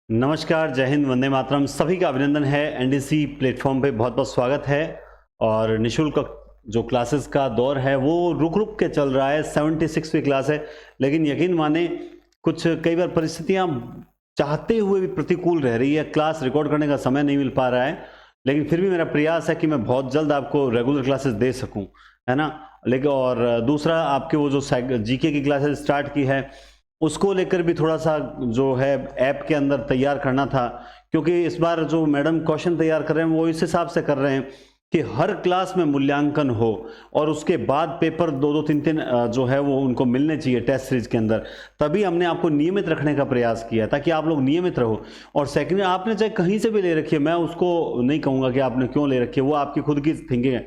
नमस्कार, जय हिंद, वंदे मातरम। सभी का अभिनंदन है। एनडीसी प्लेटफॉर्म पे बहुत बहुत स्वागत है। और निशुल्क जो क्लासेस का दौर है वो रुक रुक के चल रहा है। 76वीं क्लास है, लेकिन यकीन माने कुछ कई बार परिस्थितियां चाहते हुए भी प्रतिकूल रह रही है। क्लास रिकॉर्ड करने का समय नहीं मिल पा रहा है, लेकिन फिर भी मेरा प्रयास है कि मैं बहुत जल्द आपको रेगुलर क्लासेस दे सकूं, है ना। लेकिन और दूसरा, आपके वो जो जीके की क्लासेस स्टार्ट की है उसको लेकर भी थोड़ा सा जो है ऐप के अंदर तैयार करना था, क्योंकि इस बार जो मैडम क्वेश्चन तैयार कर रहे हैं वो इस हिसाब से कर रहे हैं कि हर क्लास में मूल्यांकन हो और उसके बाद पेपर दो दो तीन तीन जो है वो उनको मिलने चाहिए टेस्ट सीरीज के अंदर। तभी हमने आपको नियमित रखने का प्रयास किया ताकि आप लोग नियमित रहो। और सेकंड, आपने चाहे कहीं से भी ले रखी है, मैं उसको नहीं कहूँगा कि आपने क्यों ले रखी है, वो आपकी खुद की थिंकिंग है।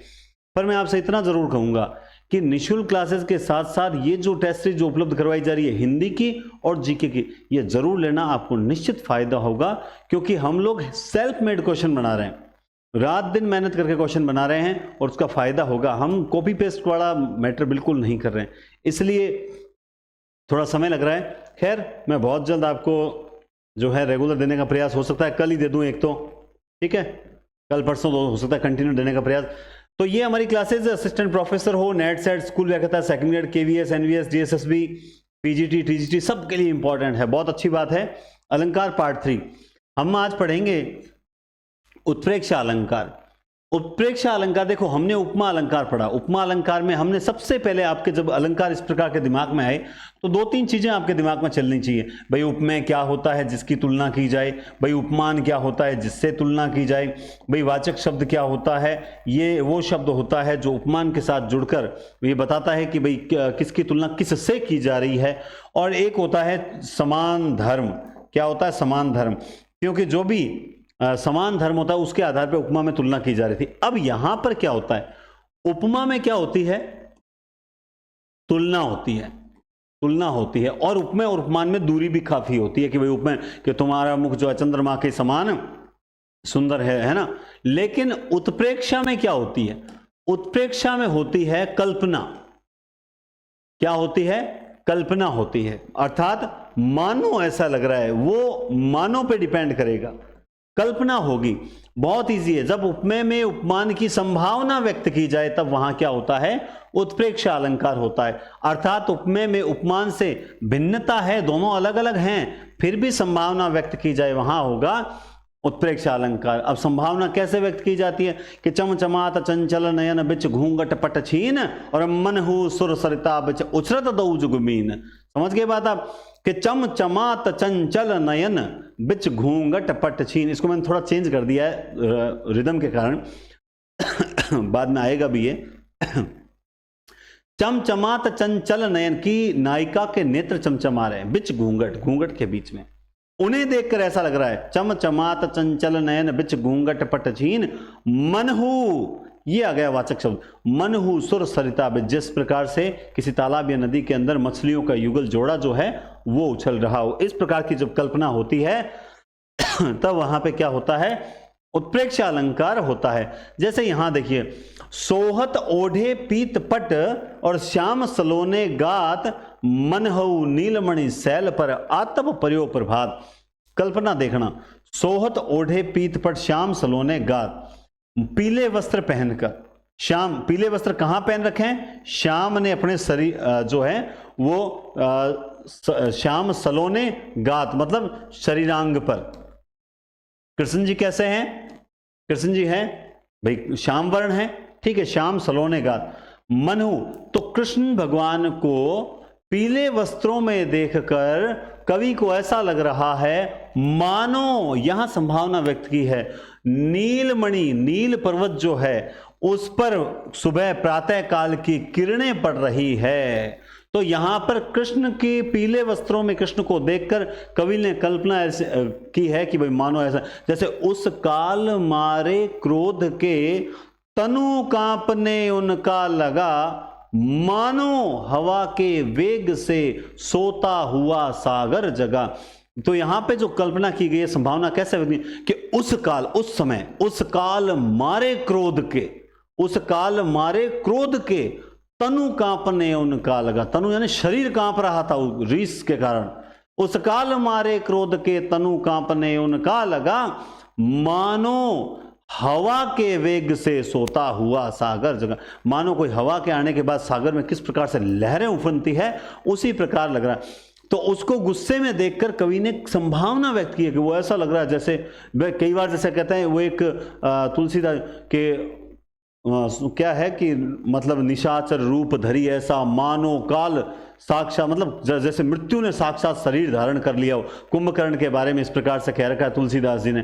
पर मैं आपसे इतना जरूर कहूँगा कि निःशुल्क क्लासेस के साथ साथ ये जो टेस्ट सीरीज जो उपलब्ध करवाई जा रही है हिंदी की और जीके की, ये जरूर लेना, आपको निश्चित फायदा होगा। क्योंकि हम लोग सेल्फ मेड क्वेश्चन बना रहे हैं, रात दिन मेहनत करके क्वेश्चन बना रहे हैं और उसका फायदा होगा। हम कॉपी पेस्ट वाला मैटर बिल्कुल नहीं कर रहे हैं, इसलिए थोड़ा समय लग रहा है। खैर, मैं बहुत जल्द आपको जो है रेगुलर देने का प्रयास, हो सकता है कल ही दे दूं एक तो, ठीक है, कल परसों हो सकता है कंटिन्यू देने का प्रयास। तो ये हमारी क्लासेज असिस्टेंट प्रोफेसर हो, नेट सेट, स्कूल व्याख्याता, second grade, KVS, NVS, DSSB, PGT, TGT, सब के लिए इंपॉर्टेंट है। बहुत अच्छी बात है। अलंकार पार्ट 3 हम आज पढ़ेंगे। उत्प्रेक्षा अलंकार। उत्प्रेक्षा अलंकार, देखो हमने उपमा अलंकार पढ़ा। उपमा अलंकार में हमने सबसे पहले, आपके जब अलंकार इस प्रकार के दिमाग में आए तो दो तीन चीजें आपके दिमाग में चलनी चाहिए। भाई, उपमेय क्या होता है जिसकी तुलना की जाए, भाई उपमान क्या होता है जिससे तुलना की जाए, भाई वाचक शब्द क्या होता है, ये वो शब्द होता है जो उपमान के साथ जुड़कर ये बताता है कि भाई किसकी तुलना किससे की जा रही है। और एक होता है समान धर्म। क्या होता है? समान धर्म। क्योंकि जो भी समान धर्म होता है उसके आधार पर उपमा में तुलना की जा रही थी। अब यहां पर क्या होता है? उपमा में क्या होती है? तुलना होती है। तुलना होती है। और उपमेय और उपमान में दूरी भी काफी होती है कि भाई उपमेय कि तुम्हारा मुख जो है चंद्रमा के समान सुंदर है ना। लेकिन उत्प्रेक्षा में क्या होती है? उत्प्रेक्षा में होती है कल्पना। क्या होती है? कल्पना होती है। अर्थात मानो ऐसा लग रहा है, वो मानो पे डिपेंड करेगा, कल्पना होगी। बहुत इजी है। जब उपमेय में उपमान की संभावना व्यक्त की जाए तब वहां क्या होता है? उत्प्रेक्षा अलंकार होता है। अर्थात उपमेय में उपमान से भिन्नता है, दोनों अलग अलग हैं, फिर भी संभावना व्यक्त की जाए, वहां होगा उत्प्रेक्षा अलंकार। अब संभावना कैसे व्यक्त की जाती है कि चमचमात चंचल नयन बिच घूंघट पट छीन और मनहु सुर सरिता बिच उछरत दऊ जुगमीन। समझ गए बात आप? कि चमचमात चंचल नयन बिच घूंघट पट छीन। इसको मैंने थोड़ा चेंज कर दिया है रिदम के कारण, बाद में आएगा भी ये। चमचमात चंचल नयन की नायिका के नेत्र चमचमा रहे हैं, बिच घूंघट, घूंघट के बीच में, उन्हें देखकर ऐसा लग रहा है। चमचमात चंचल नयन बिच घूंघट पट छीन मनहु, ये आ गया वाचक शब्द, मनहु सुर सरिता बिच। जिस प्रकार से किसी तालाब या नदी के अंदर मछलियों का युगल जोड़ा जो है वो उछल रहा हो, इस प्रकार की जब कल्पना होती है तब वहां पे क्या होता है? उत्प्रेक्षा अलंकार होता है। जैसे यहां देखिए, सोहत ओढ़े पीत पट और श्याम सलोने गात मनहु नीलमणि शैल पर आतप पर्यो प्रभात। कल्पना देखना, सोहत ओढ़े पीत पट श्याम सलोने गात, पीले वस्त्र पहनकर। श्याम, पीले वस्त्र कहां पहन रखे हैं? श्याम ने अपने शरीर जो है वो श्याम सलोने गात मतलब शरीरांग पर। कृष्ण जी कैसे हैं? कृष्ण जी हैं भाई श्याम वर्ण है, ठीक है, श्याम सलोने गात। मनु, तो कृष्ण भगवान को पीले वस्त्रों में देखकर कवि को ऐसा लग रहा है मानो, यहां संभावना व्यक्त की है, नीलमणि, नील पर्वत जो है उस पर सुबह प्रातः काल की किरणें पड़ रही है। तो यहां पर कृष्ण के पीले वस्त्रों में कृष्ण को देखकर कवि ने कल्पना ऐसे की है कि भाई मानो ऐसा, जैसे उस काल मारे क्रोध के तनु कांपने उनका लगा, मानो हवा के वेग से सोता हुआ सागर जगा। तो यहां पे जो कल्पना की गई है, संभावना कैसे होगी कि उस काल, उस समय, उस काल मारे क्रोध के, उस काल मारे क्रोध के तनु कांपने उनका लगा। तनु यानी शरीर कांप रहा था रीस के कारण, उस काल मारे क्रोध के तनु कांपने उनका लगा, मानो हवा के वेग से सोता हुआ सागर जगा। मानो कोई हवा के आने के बाद सागर में किस प्रकार से लहरें उफनती है, उसी प्रकार लग रहा है। तो उसको गुस्से में देखकर कवि ने संभावना व्यक्त की है कि वो ऐसा लग रहा है जैसे, कई बार जैसे कहते हैं वो एक तुलसीदास के क्या है कि मतलब निशाचर रूप धरी ऐसा, मानो काल साक्षात, मतलब जैसे मृत्यु ने साक्षात शरीर धारण कर लिया हो। कुंभकर्ण के बारे में इस प्रकार से कह रखा है तुलसीदास जी ने।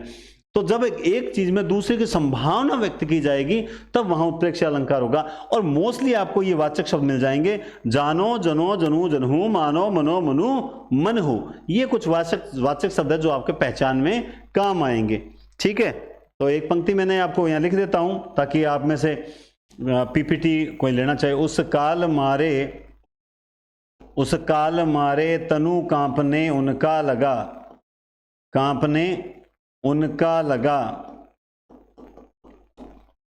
तो जब एक चीज में दूसरे की संभावना व्यक्त की जाएगी तब वहां उत्प्रेक्षा अलंकार होगा। और मोस्टली आपको ये वाचक शब्द मिल जाएंगे, जानो जनो जनू जनहू, मानो मनो मनु मनहू। ये कुछ वाचक शब्द है जो आपके पहचान में काम आएंगे। ठीक है, तो एक पंक्ति मैंने आपको यहां लिख देता हूं ताकि आप में से पीपीटी कोई लेना चाहे। उस काल मारे तनु कांपने उनका लगा, कांपने उनका लगा,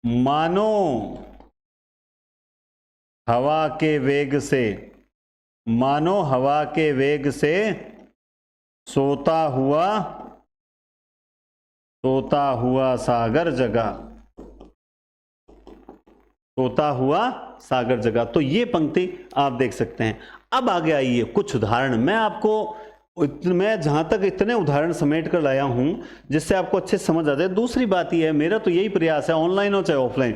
मानो हवा के वेग से, मानो हवा के वेग से सोता हुआ सागर जगा, सोता हुआ सागर जगा। तो ये पंक्ति आप देख सकते हैं। अब आगे आइए कुछ उदाहरण। मैं जहां तक इतने उदाहरण समेट कर लाया हूं जिससे आपको अच्छे समझ आ जाए। दूसरी बात यह है, मेरा तो यही प्रयास है, ऑनलाइन हो चाहे ऑफलाइन,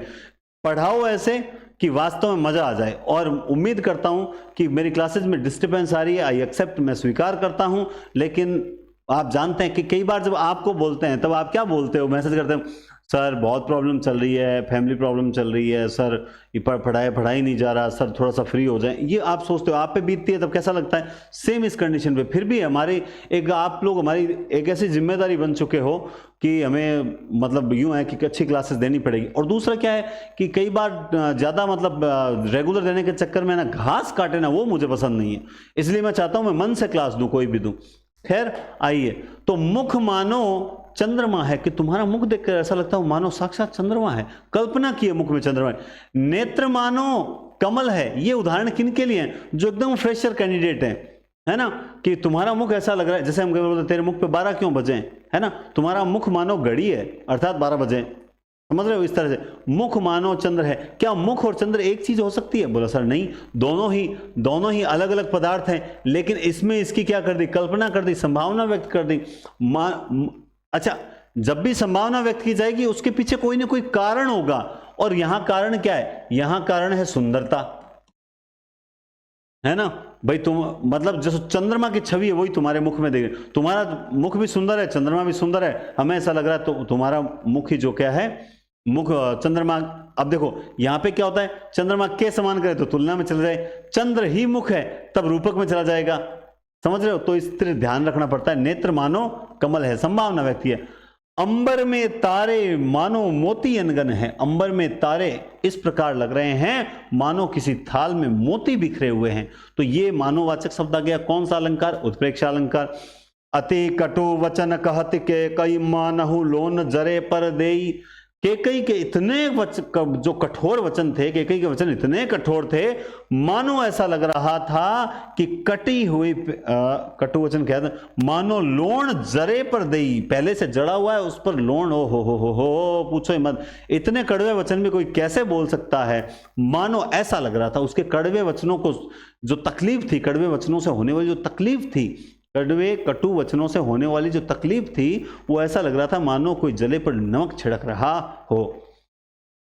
पढ़ाओ ऐसे कि वास्तव में मजा आ जाए। और उम्मीद करता हूं कि मेरी क्लासेज में डिस्टर्बेंस आ रही है, आई एक्सेप्ट, मैं स्वीकार करता हूं। लेकिन आप जानते हैं कि कई बार जब आपको बोलते हैं तब आप क्या बोलते हो, मैसेज करते हो, सर बहुत प्रॉब्लम चल रही है, फैमिली प्रॉब्लम चल रही है, सर पढ़ाई नहीं जा रहा, सर थोड़ा सा फ्री हो जाए। ये आप सोचते हो, आप पे बीतती है तब कैसा लगता है। सेम इस कंडीशन पे फिर भी हमारी आप लोग हमारी एक ऐसी जिम्मेदारी बन चुके हो कि हमें मतलब यूं है कि अच्छी क्लासेस देनी पड़ेगी। और दूसरा क्या है कि कई बार ज़्यादा मतलब रेगुलर देने के चक्कर में ना घास काटे ना, वो मुझे पसंद नहीं है। इसलिए मैं चाहता हूँ मैं मन से क्लास दूँ, कोई भी दूँ। खैर आइए, तो मुख मानो चंद्रमा है, कि तुम्हारा मुख देखकर ऐसा लगता है मानो साक्षात चंद्रमा है, कल्पना की है मुख में चंद्रमा है। नेत्र मानो कमल है। ये उदाहरण किन के लिए हैं? जो एकदम फ्रेशर कैंडिडेट है ना, कि तुम्हारा मुख ऐसा लग रहा है जैसे हम बोलते तेरे मुख पे 12 क्यों बजे, है ना, तुम्हारा मुख मानो घड़ी है अर्थात 12 बजे, समझ रहे हो। इस तरह से मुख मानो चंद्र है। क्या मुख और चंद्र एक चीज हो सकती है? बोला सर नहीं, दोनों ही अलग अलग पदार्थ हैं, लेकिन इसमें इसकी क्या कर दी, कल्पना कर दी, संभावना व्यक्त कर दी। अच्छा, जब भी संभावना व्यक्त की जाएगी उसके पीछे कोई ना कोई कारण होगा, और यहां कारण क्या है? यहां कारण है सुंदरता, है ना भाई। तुम मतलब जैसे चंद्रमा की छवि है वही तुम्हारे मुख में देख, तुम्हारा मुख भी सुंदर है, चंद्रमा भी सुंदर है, हमें ऐसा लग रहा है तो तुम्हारा मुख ही जो क्या है, मुख चंद्रमा। अब देखो यहां पे क्या होता है, चंद्रमा के समान करे तो तुलना में चला जाए, चंद्र ही मुख है तब रूपक में चला जाएगा, समझ रहे हो। तो इस तरह ध्यान रखना पड़ता है। नेत्र मानो कमल है, संभावना व्यक्ति है। अंबर में तारे मानो मोती अनगन है। अंबर में तारे इस प्रकार लग रहे हैं मानो किसी थाल में मोती बिखरे हुए हैं। तो ये मानोवाचक शब्द आ गया। कौन सा अलंकार? उत्प्रेक्षा अलंकार। अति कटु वचन कहत के कई मानहु लोन जरे पर देई। केकई के इतने जो कठोर वचन थे, केकई के वचन इतने कठोर थे, मानो ऐसा लग रहा था कि कटी हुई कटु वचन कहते हैं, मानो लोण जरे पर देई, पहले से जड़ा हुआ है उस पर लोण। ओ हो पूछो मत, इतने कड़वे वचन में कोई कैसे बोल सकता है? मानो ऐसा लग रहा था। उसके कड़वे वचनों को जो तकलीफ थी, कड़वे वचनों से होने वाली जो तकलीफ थी, कड़वे कटु वचनों से होने वाली जो तकलीफ थी, वो ऐसा लग रहा था मानो कोई जले पर नमक छिड़क रहा हो।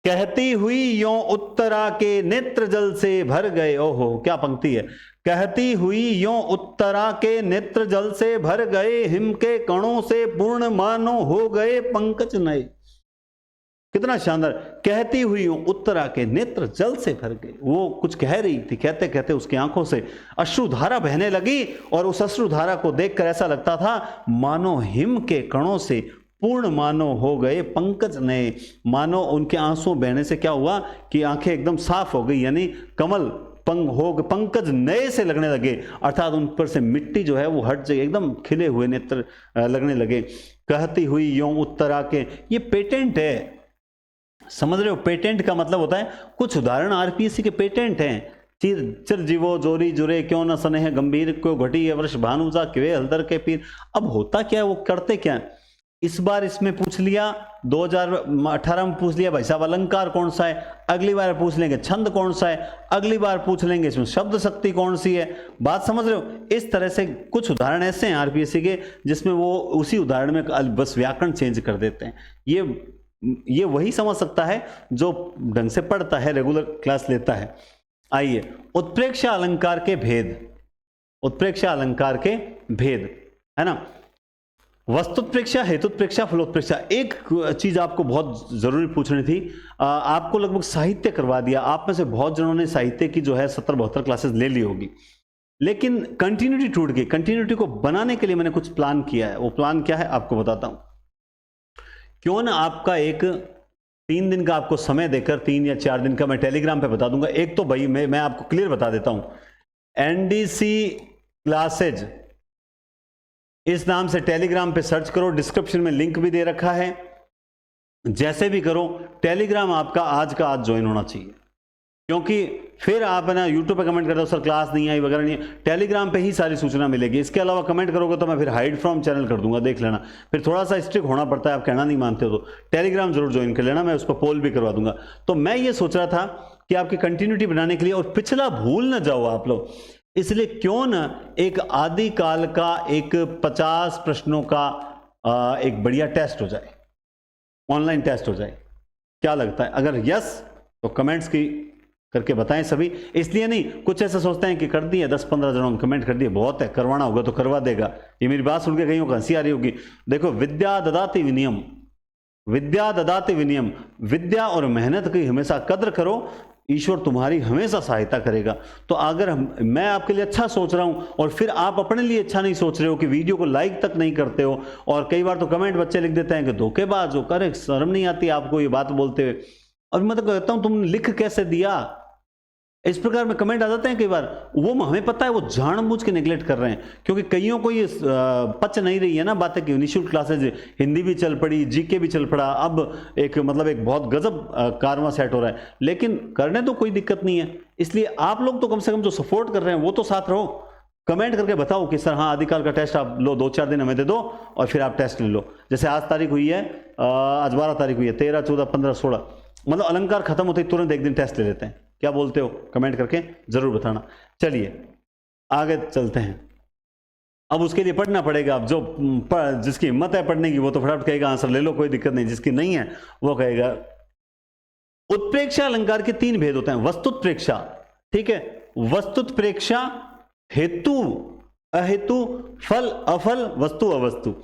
कहती हुई यों उत्तरा के नेत्र जल से भर गए। ओहो क्या पंक्ति है। कहती हुई यों उत्तरा के नेत्र जल से भर गए, हिम के कणों से पूर्ण मानो हो गए पंकज नए। कितना शानदार। कहती हुई उत्तरा के नेत्र जल से भर गए। वो कुछ कह रही थी, कहते कहते उसकी आंखों से अश्रुधारा बहने लगी, और उस अश्रुधारा को देखकर ऐसा लगता था मानो हिम के कणों से पूर्ण मानो हो गए पंकज नए। मानो उनके आंसू बहने से क्या हुआ कि आंखें एकदम साफ हो गई, यानी कमल पंकज नए से लगने लगे, अर्थात उन पर से मिट्टी जो है वो हट जाए, एकदम खिले हुए नेत्र लगने लगे। कहती हुई यों उत्तरा के, ये पेटेंट है, समझ रहे हो। पेटेंट का मतलब होता है कुछ उदाहरण आरपीएससी के पेटेंट हैं, चिरजीवो जोरी जुरे क्यों न सने है गंभीर, क्यों घटी है वर्ष भानुजा क्यों हलदर के पीर। अब होता क्या है, वो करते क्या है, इस बार इसमें पूछ लिया, 2018 में पूछ लिया भाई साहब अलंकार कौन सा है, अगली बार पूछ लेंगे छंद कौन सा है, अगली बार पूछ लेंगे इसमें शब्द शक्ति कौन सी है। बात समझ रहे हो? इस तरह से कुछ उदाहरण ऐसे हैं आरपीएससी के जिसमें वो उसी उदाहरण में बस व्याकरण चेंज कर देते हैं। ये वही समझ सकता है जो ढंग से पढ़ता है, रेगुलर क्लास लेता है। आइए, उत्प्रेक्षा अलंकार के भेद, उत्प्रेक्षा अलंकार के भेद, है ना। वस्तुत्प्रेक्षा, हेतुत्प्रेक्षा, फलोत्प्रेक्षा। एक चीज आपको बहुत जरूरी पूछनी थी, आपको लगभग साहित्य करवा दिया, आप में से बहुत जनों ने साहित्य की जो है 70-72 क्लासेस ले ली होगी, लेकिन कंटिन्यूटी टूट गई। कंटिन्यूटी को बनाने के लिए मैंने कुछ प्लान किया है, वो प्लान क्या है आपको बताता हूं। क्यों ना आपका एक 3 दिन का आपको समय देकर, 3 या 4 दिन का मैं टेलीग्राम पे बता दूंगा। एक तो भाई मैं आपको क्लियर बता देता हूं, एनडीसी क्लासेज इस नाम से टेलीग्राम पे सर्च करो, डिस्क्रिप्शन में लिंक भी दे रखा है। जैसे भी करो, टेलीग्राम आपका आज का आज ज्वाइन होना चाहिए, क्योंकि फिर आप है ना यूट्यूब पे कमेंट करते हो सर क्लास नहीं आई वगैरह नहीं, टेलीग्राम पे ही सारी सूचना मिलेगी। इसके अलावा कमेंट करोगे तो मैं फिर हाइड फ्रॉम चैनल कर दूंगा, देख लेना। फिर थोड़ा सा स्ट्रिक्ट होना पड़ता है, आप कहना नहीं मानते हो तो टेलीग्राम जरूर ज्वाइन कर लेना, मैं उस पर पोल भी करवा दूंगा। तो मैं ये सोच रहा था कि आपकी कंटिन्यूटी बनाने के लिए, और पिछला भूल ना जाओ आप लोग, इसलिए क्यों ना एक आदिकाल का एक 50 प्रश्नों का एक बढ़िया टेस्ट हो जाए, ऑनलाइन टेस्ट हो जाए। क्या लगता है? अगर यस तो कमेंट्स की करके बताएं सभी। इसलिए नहीं, कुछ ऐसा सोचते हैं कि कर दिए 10-15 जनों ने कमेंट कर दिए, बहुत है, करवाना होगा तो करवा देगा। ये मेरी बात सुन के कहीं हंसी आ रही होगी। देखो, विद्या ददाति विनियम, विद्या ददाति विनियम, विद्या और मेहनत की हमेशा कद्र करो, ईश्वर तुम्हारी हमेशा सहायता करेगा। तो अगर मैं आपके लिए अच्छा सोच रहा हूं और फिर आप अपने लिए अच्छा नहीं सोच रहे हो, कि वीडियो को लाइक तक नहीं करते हो, और कई बार तो कमेंट बच्चे लिख देते हैं कि धोखेबाज हो, करे शर्म नहीं आती आपको ये बात बोलते हुए। और मैं तो कहता हूं तुमने लिख कैसे दिया, इस प्रकार में कमेंट आ जाते हैं कई बार। वो हमें पता है वो जानबूझ के नेग्लेक्ट कर रहे हैं, क्योंकि कईयों को ये पच नहीं रही है ना बातें कि निःशुल्क क्लासेज, हिंदी भी चल पड़ी, जीके भी चल पड़ा, अब एक मतलब एक बहुत गजब कारवा सेट हो रहा है। लेकिन करने तो कोई दिक्कत नहीं है, इसलिए आप लोग तो कम से कम जो सपोर्ट कर रहे हैं वो तो साथ रहो, कमेंट करके बताओ कि सर हाँ आदिकाल का टेस्ट आप लो, 2-4 दिन हमें दे दो और फिर आप टेस्ट ले लो। जैसे आज तारीख हुई है, आज 12 तारीख हुई है, 13, 14, 15, 16, मतलब अलंकार खत्म होते ही तुरंत एक दिन टेस्ट ले लेते हैं। क्या बोलते हो? कमेंट करके जरूर बताना। चलिए आगे चलते हैं। अब उसके लिए पढ़ना पड़ेगा। अब जो जिसकी हिम्मत है पढ़ने की वो तो फटाफट कहेगा आंसर ले लो, कोई दिक्कत नहीं। जिसकी नहीं है वो कहेगा। उत्प्रेक्षा अलंकार के 3 भेद होते हैं। वस्तुत्प्रेक्षा, ठीक है, वस्तुत्प्रेक्षा, हेतु अहेतु, फल अफल, वस्तु अवस्तु।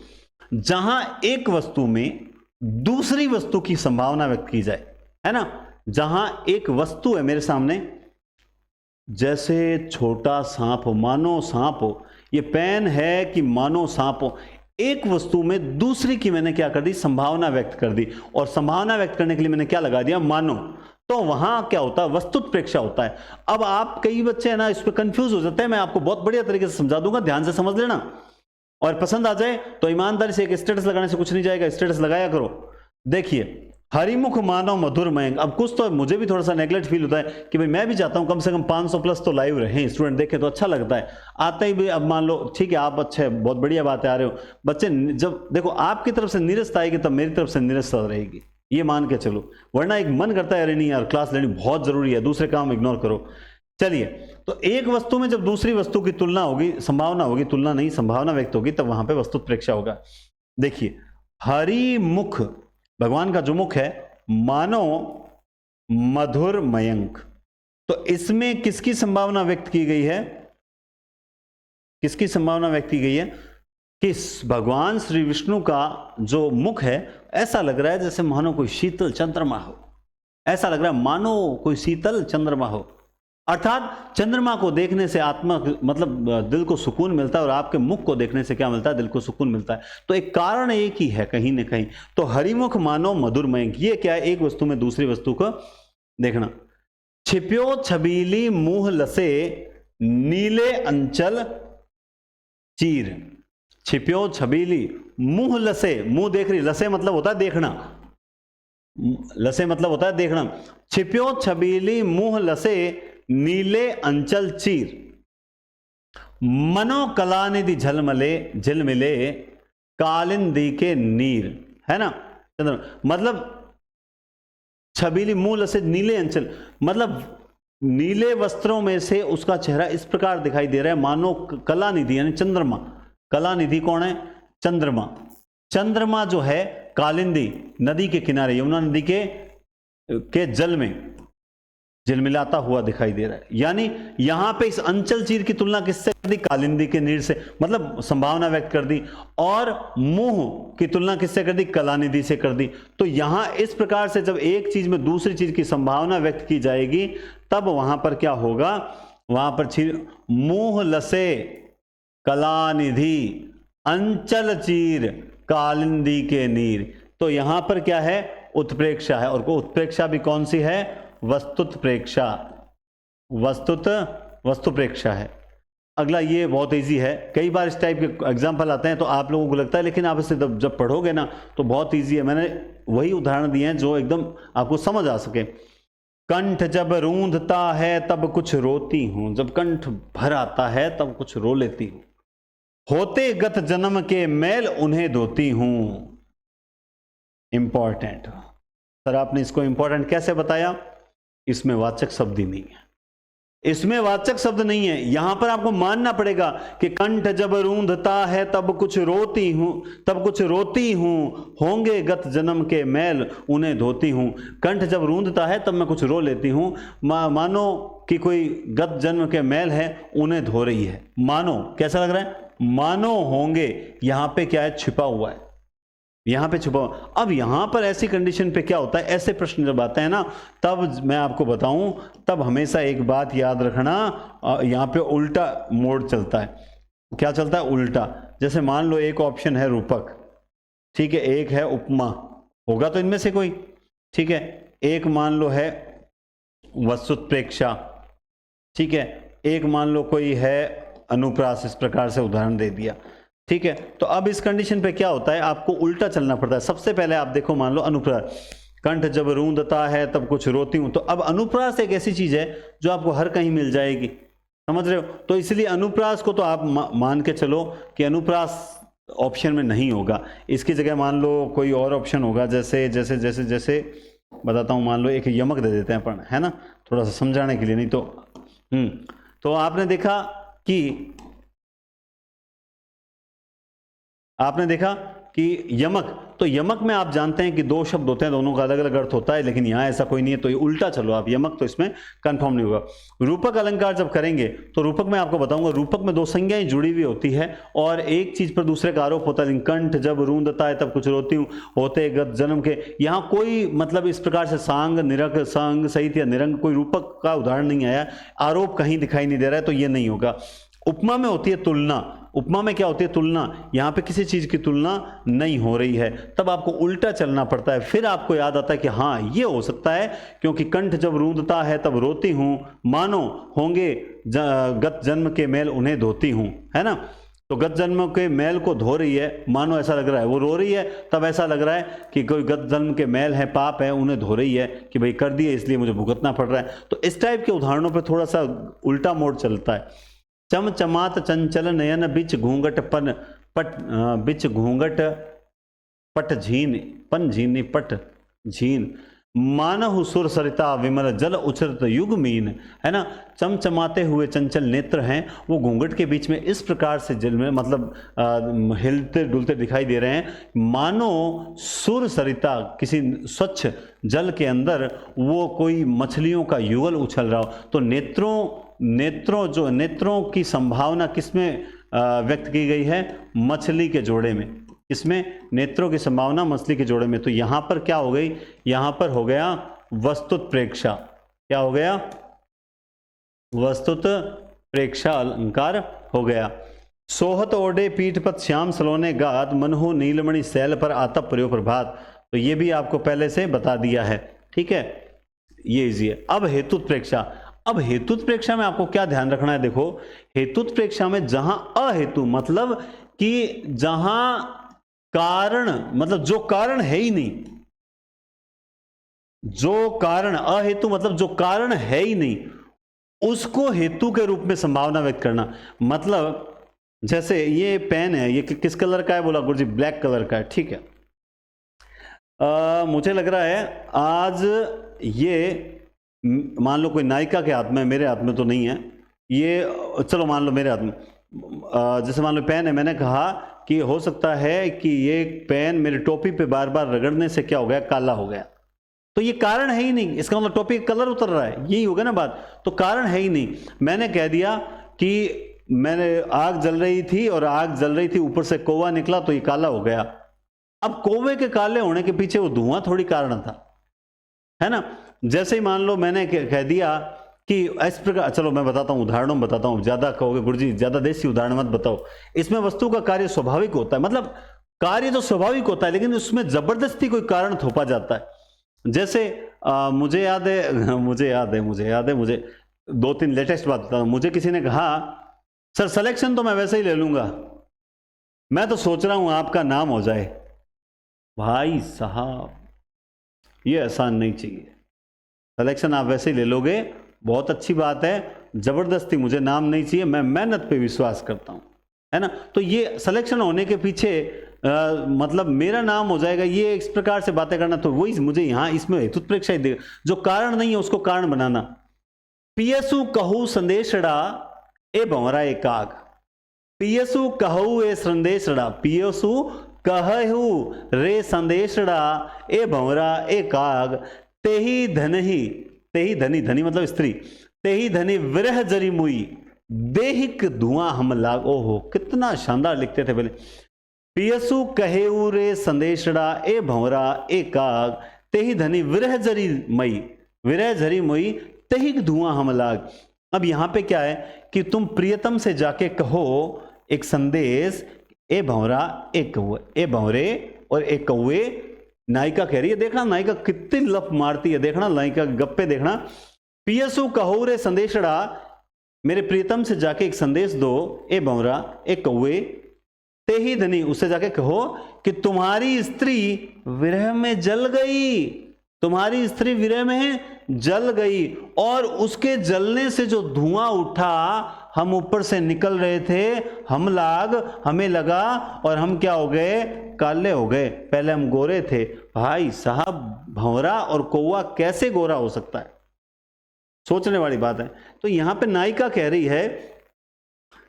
जहां एक वस्तु में दूसरी वस्तु की संभावना व्यक्त की जाए, है ना। जहां एक वस्तु है मेरे सामने, जैसे छोटा सांप हो, मानो सांप हो, ये पेन है कि मानो सांप हो, एक वस्तु में दूसरी की मैंने क्या कर दी? संभावना व्यक्त कर दी। और संभावना व्यक्त करने के लिए मैंने क्या लगा दिया? मानो। तो वहां क्या होता है? वस्तुत्प्रेक्षा होता है। अब आप कई बच्चे है ना इस पर कंफ्यूज हो जाते हैं, मैं आपको बहुत बढ़िया तरीके से समझा दूंगा, ध्यान से समझ लेना। और पसंद आ जाए तो ईमानदारी से एक स्टेटस लगाने से कुछ नहीं जाएगा, स्टेटस लगाया करो। देखिए, हरिमुख मानव मधुर मयंक। अब कुछ तो मुझे भी थोड़ा सा नेगलेक्ट फील होता है कि भाई मैं भी चाहता हूं कम से कम 500 प्लस तो लाइव रहे, स्टूडेंट देखे तो अच्छा लगता है। आते ही भी अब मान लो ठीक है आप अच्छे, बहुत बढ़िया बात है, आ रहे हो बच्चे। जब देखो आपकी तरफ से निरस्त आएगी तब मेरी तरफ से निरस्त रहेगी, ये मान के चलो। वरना एक मन करता है अरे नहीं यार क्लास लेनी बहुत जरूरी है, दूसरे काम इग्नोर करो। चलिए, तो एक वस्तु में जब दूसरी वस्तु की तुलना होगी, संभावना होगी, तुलना नहीं संभावना व्यक्त होगी, तब वहां पर वस्तुत्प्रेक्षा होगा। देखिए, हरिमुख, भगवान का जो मुख है, मानो मधुर मयंक। तो इसमें किसकी संभावना व्यक्त की गई है? किसकी संभावना व्यक्त की गई है? कि भगवान श्री विष्णु का जो मुख है, ऐसा लग रहा है जैसे मानो कोई शीतल चंद्रमा हो, ऐसा लग रहा है मानो कोई शीतल चंद्रमा हो। अर्थात चंद्रमा को देखने से आत्मा मतलब दिल को सुकून मिलता है, और आपके मुख को देखने से क्या मिलता है? दिल को सुकून मिलता है। तो एक कारण एक ही है कहीं ना कहीं। तो हरिमुख मानो मधुर मयंक, ये क्या है? एक वस्तु में दूसरी वस्तु को देखना। छिप्यो छबीली मुंह लसे, नीले अंचल चीर। छिप्यो छबीली मुंह लसे, मुंह देख रही, लसे मतलब होता है देखना, लसे मतलब होता है देखना। छिप्यो छबीली मुंह लसे, नीले अंचल चीर, मनो कलानिधि झलमले झिलमिले, कालिंदी के नीर, है ना। मतलब छबीली मूल से नीले अंचल, मतलब नीले वस्त्रों में से उसका चेहरा इस प्रकार दिखाई दे रहा है मानो कलानिधि यानी चंद्रमा। कलानिधि कौन है? चंद्रमा। चंद्रमा जो है कालिंदी नदी के किनारे, यमुना नदी के जल में झिलमिलाता हुआ दिखाई दे रहा है। यानी यहां पे इस अंचल चीर की तुलना किससे कर दी? कालिंदी के नीर से, मतलब संभावना व्यक्त कर दी। और मुंह की तुलना किससे कर दी? कलानिधि से कर दी। तो यहां इस प्रकार से जब एक चीज में दूसरी चीज की संभावना व्यक्त की जाएगी तब वहां पर क्या होगा? वहां पर मुंह लसे कलानिधि अंचल चीर कालिंदी के नीर। तो यहां पर क्या है? उत्प्रेक्षा है। और उत्प्रेक्षा भी कौन सी है? वस्तुत्प्रेक्षा। वस्तुप्रेक्षा है। अगला ये बहुत इजी है, कई बार इस टाइप के एग्जाम्पल आते हैं तो आप लोगों को लगता है, लेकिन आप इसे जब पढ़ोगे ना तो बहुत इजी है। मैंने वही उदाहरण दिए हैं जो एकदम आपको समझ आ सके। कंठ जब रूंधता है तब कुछ रोती हूं, जब कंठ भर आता है तब कुछ रो लेती हूं। होते गत जन्म के मैल उन्हें धोती हूं। इंपॉर्टेंट सर, आपने इसको इंपॉर्टेंट कैसे बताया? इसमें वाचक शब्द ही नहीं है, इसमें वाचक शब्द नहीं है। यहां पर आपको मानना पड़ेगा कि कंठ जब रूंधता है तब कुछ रोती हूं, तब कुछ रोती हूं, होंगे गत जन्म के मैल उन्हें धोती हूं। कंठ जब रूंधता है तब मैं कुछ रो लेती हूं, मानो कि कोई गत जन्म के मैल है उन्हें धो रही है। मानो कैसा लग रहा है? मानो होंगे, यहां पे क्या है? छिपा हुआ है, यहां पे छुपा। अब यहां पर ऐसी कंडीशन पे क्या होता है? ऐसे प्रश्न जब आते हैं ना तब मैं आपको बताऊं, तब हमेशा एक बात याद रखना, यहां पे उल्टा मोड चलता है। क्या चलता है? उल्टा। जैसे मान लो एक ऑप्शन है रूपक, ठीक है, एक है उपमा, होगा तो इनमें से कोई, ठीक है। एक मान लो है वस्तुत्प्रेक्षा, ठीक है। एक मान लो कोई है अनुप्रास, इस प्रकार से उदाहरण दे दिया, ठीक है। तो अब इस कंडीशन पे क्या होता है? आपको उल्टा चलना पड़ता है। सबसे पहले आप देखो, मान लो अनुप्रास, कंठ जब रूंधता है तब कुछ रोती हूं। तो अब अनुप्रास एक ऐसी चीज है जो आपको हर कहीं मिल जाएगी, समझ रहे हो? तो इसलिए अनुप्रास को तो आप मान के चलो कि अनुप्रास ऑप्शन में नहीं होगा। इसकी जगह मान लो कोई और ऑप्शन होगा, जैसे जैसे जैसे जैसे बताता हूं, मान लो एक यमक दे देते हैं अपन, है ना, थोड़ा सा समझाने के लिए। नहीं तो आपने देखा कि यमक, तो यमक में आप जानते हैं कि दो शब्द होते हैं, दोनों का अलग अलग अर्थ होता है, लेकिन यहां ऐसा कोई नहीं है। तो ये उल्टा चलो आप, यमक तो इसमें कंफर्म नहीं होगा। रूपक अलंकार जब करेंगे तो रूपक में आपको बताऊंगा, रूपक में दो संज्ञाएं जुड़ी हुई होती है और एक चीज पर दूसरे का आरोप होता है। कंठ जब रूंधता है तब कुछ रोती हूं, होते गत जन्म के, यहां कोई मतलब इस प्रकार से सांग निरक, संग सहित या निरंग कोई रूपक का उदाहरण नहीं आया, आरोप कहीं दिखाई नहीं दे रहा है, तो ये नहीं होगा। उपमा में होती है तुलना, उपमा में क्या होती है? तुलना। यहां पे किसी चीज की तुलना नहीं हो रही है, तब आपको उल्टा चलना पड़ता है। फिर आपको याद आता है कि हां ये हो सकता है, क्योंकि कंठ जब रूंधता है तब रोती हूं, मानो होंगे गत जन्म के मैल उन्हें धोती हूं, है ना। तो गत जन्म के मैल को धो रही है, मानो ऐसा लग रहा है, वो रो रही है तब ऐसा लग रहा है कि कोई गत जन्म के मैल है, पाप है, उन्हें धो रही है कि भाई कर दिए इसलिए मुझे भुगतना पड़ रहा है। तो इस टाइप के उदाहरणों पर थोड़ा सा उल्टा मोड चलता है। चमचमात चंचल नयन बिच घूंघट बिच घूंघट पट झीन पन झीन पट झीन, मानहु सुर सरिता विमल जल उछलत युग मीन, है ना। चमचमाते हुए चंचल नेत्र हैं, वो घूंघट के बीच में इस प्रकार से जल में मतलब हिलते डुलते दिखाई दे रहे हैं, मानो सुर सरिता, किसी स्वच्छ जल के अंदर वो कोई मछलियों का युगल उछल रहा हो। तो नेत्रों की संभावना किसमें व्यक्त की गई है? मछली के जोड़े में। इसमें नेत्रों की संभावना मछली के जोड़े में। तो यहां पर क्या हो गई? यहां पर हो गया वस्तुत प्रेक्षा। क्या हो गया? वस्तुत प्रेक्षा अलंकार हो गया। सोहत ओढ़े पीठ पत श्याम सलोने गात, मनहु नीलमणि शैल पर आतप प्रयोग प्रभात। तो ये भी आपको पहले से बता दिया है, ठीक है, ये इजी है। अब हेतुत प्रेक्षा। अब हेतुत प्रेक्षा में आपको क्या ध्यान रखना है? देखो, हेतुत प्रेक्षा में जहां अहेतु मतलब कि जहां कारण मतलब जो कारण है ही नहीं, जो कारण, अहेतु मतलब जो कारण है ही नहीं, उसको हेतु के रूप में संभावना व्यक्त करना। मतलब जैसे ये पेन है, ये किस कलर का है? बोला गुरुजी ब्लैक कलर का है। ठीक है, मुझे लग रहा है आज ये मान लो कोई नायिका के हाथ में, मेरे हाथ में तो नहीं है ये, चलो मान लो मेरे हाथ में, जैसे मान लो पेन है, मैंने कहा कि हो सकता है कि ये पेन मेरी टोपी पे बार बार रगड़ने से क्या हो गया, काला हो गया। तो ये कारण है ही नहीं, इसका मतलब टोपी का कलर उतर रहा है, यही होगा ना बात। तो कारण है ही नहीं। मैंने कह दिया कि मैंने आग जल रही थी और आग जल रही थी, ऊपर से कौवा निकला तो ये काला हो गया। अब कौवे के काले होने के पीछे वो धुआं थोड़ी कारण था, है ना। जैसे ही मान लो मैंने कह दिया कि इस प्रकार, चलो मैं बताता हूं, उदाहरणों में बताता हूं, ज्यादा कहोगे गुरुजी ज्यादा देसी उदाहरण मत बताओ। इसमें वस्तु का कार्य स्वाभाविक होता है, मतलब कार्य तो स्वाभाविक होता है, लेकिन उसमें जबरदस्ती कोई कारण थोपा जाता है। जैसे मुझे याद है, मुझे 2-3 लेटेस्ट बात बताता हूं। मुझे किसी ने कहा सर सिलेक्शन तो मैं वैसे ही ले लूंगा, मैं तो सोच रहा हूं आपका नाम हो जाए। भाई साहब ये आसान नहीं चाहिए। सिलेक्शन आप वैसे ही ले लोगे, बहुत अच्छी बात है, जबरदस्ती मुझे नाम नहीं चाहिए, मैं मेहनत पे विश्वास करता हूं, है ना। तो ये सिलेक्शन होने के पीछे मतलब मेरा नाम हो जाएगा, ये इस प्रकार से बातें करना, तो वही मुझे यहां इसमें हेतु प्रेक्षा ही देगा। जो कारण नहीं है उसको कारण बनाना। पियसु कहू संदेशड़ा ए भंवरा ए काग, पियसु कहू ए संदेशड़ा, पियसु कहू रे संदेशड़ा ए भंवरा ए काग, तेही धनी, धनी मतलब स्त्री, तेही धनी विरह जरी मुई, देहिक धुआं हम लाग। ओहो कितना शानदार लिखते थे पहले। पियसु कहेऊ रे संदेशड़ा ए भंवरा ए काग, तेही धनी विरह जरी मई, विरह जरी मुई, तेहिक धुआं हम लाग। अब यहां पे क्या है कि तुम प्रियतम से जाके कहो एक संदेश, ए भंवरा ए कौवे, ए भंवरे और एक कौवे। नायिका कह रही है, देखना नायिका कितनी लप मारती है, देखना नायिका गप्पे देखना। पियसु कहो रे संदेशड़ा, मेरे प्रियतम से जाके एक संदेश दो, ए भंवरा ए कौवे, ते ही धनी, उससे जाके कहो कि तुम्हारी स्त्री विरह में जल गई, तुम्हारी स्त्री विरह में जल गई, और उसके जलने से जो धुआं उठा, हम ऊपर से निकल रहे थे, हम लाग, हमें लगा, और हम क्या हो गए, काले हो गए। पहले हम गोरे थे। भाई साहब भंवरा और कौवा कैसे गोरा हो सकता है, सोचने वाली बात है। तो यहां पे नायिका कह रही है,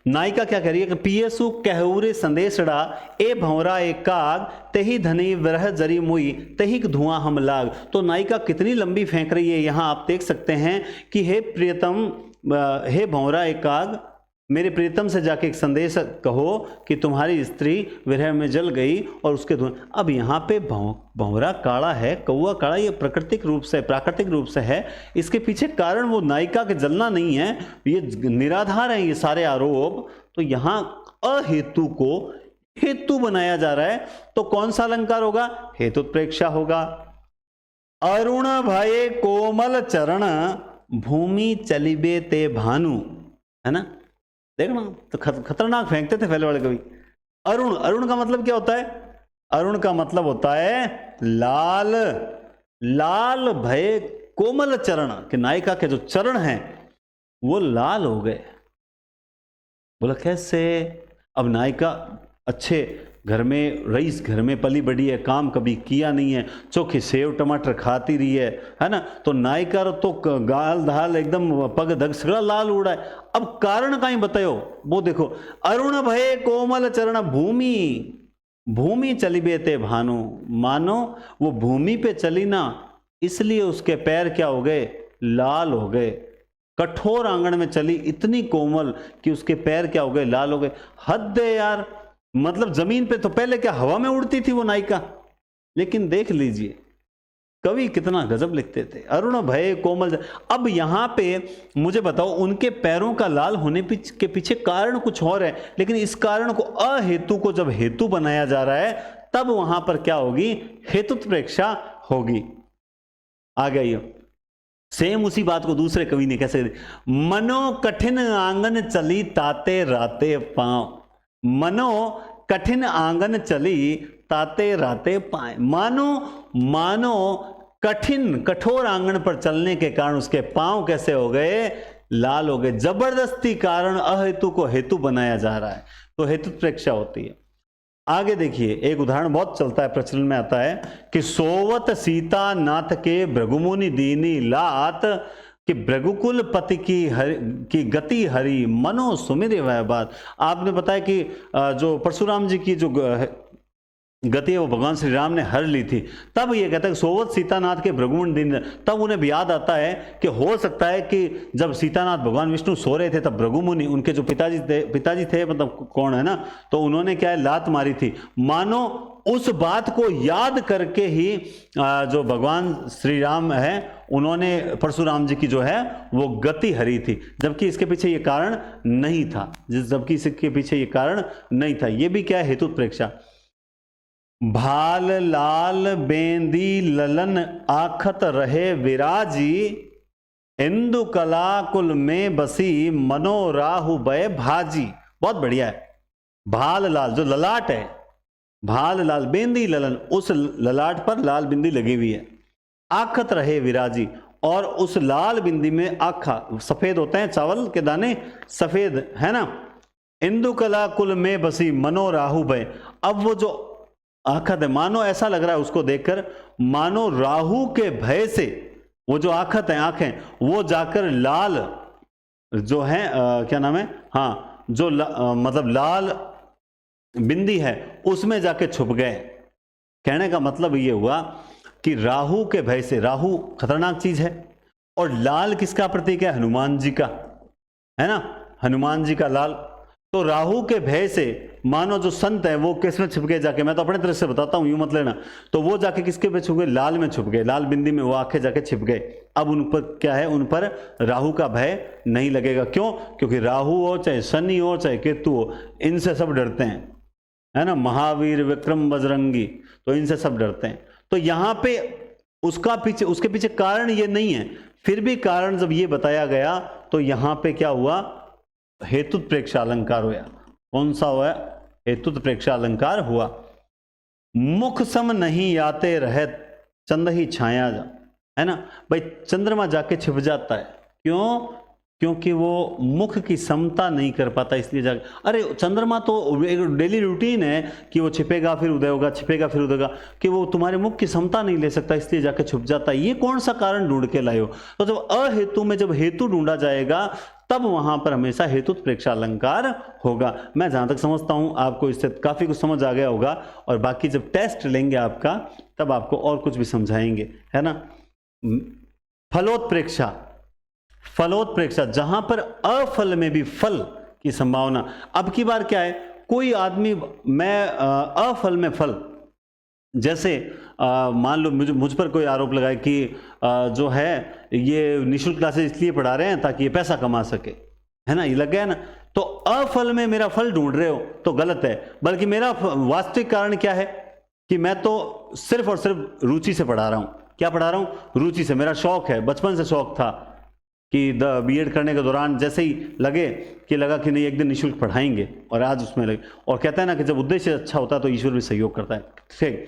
नायिका क्या कह रही है कि पियसु कहूरे संदेशड़ा ए भंवरा ए काग, तेही धनी विरह जरी मुई, तेही धुआं हम लाग। तो नायिका कितनी लंबी फेंक रही है, यहां आप देख सकते हैं कि हे प्रियतम, हे भंवरा ए काग, मेरे प्रियतम से जाके एक संदेश कहो कि तुम्हारी स्त्री विरह में जल गई और उसके धुआं। अब यहाँ पे भंवरा काला है, कौवा काला, ये प्राकृतिक रूप से है। इसके पीछे कारण वो नायिका के जलना नहीं है, ये निराधार है ये सारे आरोप। तो यहाँ अहेतु को हेतु बनाया जा रहा है, तो कौन सा अलंकार होगा, हेतु प्रेक्षा होगा। अरुण भये कोमल चरण, भूमि चलिबे ते भानु, है ना। देखना तो खतरनाक फेंकते थे पहले वाले कवि। अरुण, अरुण का मतलब क्या होता है, अरुण का मतलब होता है लाल, लाल भय कोमल चरण, कि नायिका के जो चरण हैं वो लाल हो गए। बोला कैसे, अब नायिका अच्छे घर में, रईस घर में पली बड़ी है, काम कभी किया नहीं है, चोखे सेव टमाटर खाती रही है ना। तो नायिका तो गाल धाल एकदम पग धग सगड़ा लाल उड़ा है। अब कारण कहीं बतायो, वो देखो, अरुण भये कोमल चरण, भूमि, भूमि चली बेते भानु, मानो वो भूमि पे चली ना, इसलिए उसके पैर क्या हो गए, लाल हो गए। कठोर आंगन में चली, इतनी कोमल कि उसके पैर क्या हो गए, लाल हो गए। हद है यार, मतलब जमीन पे तो पहले क्या हवा में उड़ती थी वो नायिका, लेकिन देख लीजिए कवि कितना गजब लिखते थे। अरुण भय कोमल। अब यहां पे मुझे बताओ, उनके पैरों का लाल होने के पीछे कारण कुछ और है, लेकिन इस कारण को अहेतु को जब हेतु बनाया जा रहा है, तब वहां पर क्या होगी, हेतुत्प्रेक्षा होगी। आ गई सेम उसी बात को दूसरे कवि ने कैसे, मनो कठिन आंगन चली ताते राते पांव, मनो कठिन आंगन चली ताते राते पाए। मानो, मानो कठिन कठोर आंगन पर चलने के कारण उसके पांव कैसे हो गए, लाल हो गए। जबरदस्ती कारण अहेतु को हेतु बनाया जा रहा है, तो हेतु प्रेक्षा होती है। आगे देखिए, एक उदाहरण बहुत चलता है, प्रचलन में आता है कि सोवत सीता नाथ के भृगुमुनि दीनी लात, कि भृगुकुल पति की गति हरि मनो सुमिर वह बात। आपने बताया कि जो परशुराम जी की जो गति है वो भगवान श्री राम ने हर ली थी। तब ये कहता है कि सोवत सीतानाथ के भृगुमुनि दीन, तब उन्हें याद आता है कि हो सकता है कि जब सीतानाथ भगवान विष्णु सो रहे थे तब भृगुमुनि उनके जो पिताजी थे मतलब कौन है ना, तो उन्होंने क्या है लात मारी थी। मानो उस बात को याद करके ही जो भगवान श्री राम है उन्होंने परशुराम जी की जो है वो गति हरी थी, जबकि इसके पीछे ये कारण नहीं था, जबकि इसके पीछे ये कारण नहीं था। ये भी क्या है, हेतु प्रेक्षा। भाल लाल बेंदी ललन आखत रहे विराजी, इंदु कला कुल में बसी मनो राहु बय भाजी। बहुत बढ़िया है। भाल लाल जो ललाट है, भाल लाल बेंदी ललन, उस ललाट पर लाल बिंदी लगी हुई है। आखत रहे विराजी, और उस लाल बिंदी में आखा, सफेद होते हैं चावल के दाने, सफेद है ना। इंदु कला कुल में बसी मनो राहु भय, अब वो जो आखत है, मानो ऐसा लग रहा है उसको देखकर मानो राहु के भय से वो जो आखत है, आंखें, वो जाकर लाल जो है क्या नाम है, हाँ जो मतलब लाल बिंदी है उसमें जाके छुप गए। कहने का मतलब ये हुआ कि राहु के भय से, राहु खतरनाक चीज है, और लाल किसका प्रतीक है, हनुमान जी का, है ना, हनुमान जी का लाल। तो राहु के भय से मानो जो संत है वो किस में छुप गए जाके, मैं तो अपने तरफ से बताता हूं, यूं मत लेना। तो वो जाके किसके पे छुप गए, लाल में छुप गए, लाल बिंदी में वो आंखें जाके छिप गए। अब उन पर क्या है, उन पर राहु का भय नहीं लगेगा। क्यों? क्योंकि राहु हो चाहे शनि हो चाहे केतु हो, इनसे सब डरते हैं, है ना, महावीर विक्रम बजरंगी, तो इनसे सब डरते हैं। तो यहां पे उसके पीछे कारण ये नहीं है, फिर भी कारण जब ये बताया गया तो यहां पे क्या हुआ, हेतुत प्रेक्षा अलंकार हुआ। कौन सा हुआ, हेतुत प्रेक्षा अलंकार हुआ। मुख सम नहीं आते रहत चंद ही छाया जा, है ना भाई, चंद्रमा जाके छिप जाता है। क्यों? क्योंकि वो मुख की समता नहीं कर पाता, इसलिए जाके, अरे चंद्रमा तो एक डेली रूटीन है कि वो छिपेगा फिर उदय होगा, छिपेगा फिर उदय होगा, कि वो तुम्हारे मुख की समता नहीं ले सकता, इसलिए जाके छुप जाता है। ये कौन सा कारण ढूंढ के लाए हो? तो जब अहेतु में जब हेतु ढूंढा जाएगा तब वहां पर हमेशा हेतुत प्रेक्षा अलंकार होगा। मैं जहां तक समझता हूं आपको इससे काफी कुछ समझ आ गया होगा, और बाकी जब टेस्ट लेंगे आपका तब आपको और कुछ भी समझाएंगे, है ना। फलोत्प्रेक्षा, फलोत्प्रेक्षा जहां पर अफल में भी फल की संभावना। अब की बार क्या है, कोई आदमी मैं अफल में फल, जैसे मान लो मुझ पर कोई आरोप लगाए कि जो है ये निःशुल्क क्लासेस इसलिए पढ़ा रहे हैं ताकि ये पैसा कमा सके, है ना, ये लग गया ना। तो अफल में मेरा फल ढूंढ रहे हो तो गलत है, बल्कि मेरा वास्तविक कारण क्या है कि मैं तो सिर्फ और सिर्फ रुचि से पढ़ा रहा हूं। क्या पढ़ा रहा हूं? रुचि से, मेरा शौक है, बचपन से शौक था कि बीएड करने के दौरान जैसे ही लगा कि नहीं एक दिन निःशुल्क पढ़ाएंगे, और आज उसमें लगे। और कहता है ना कि जब उद्देश्य अच्छा होता है तो ईश्वर भी सहयोग करता है। ठीक,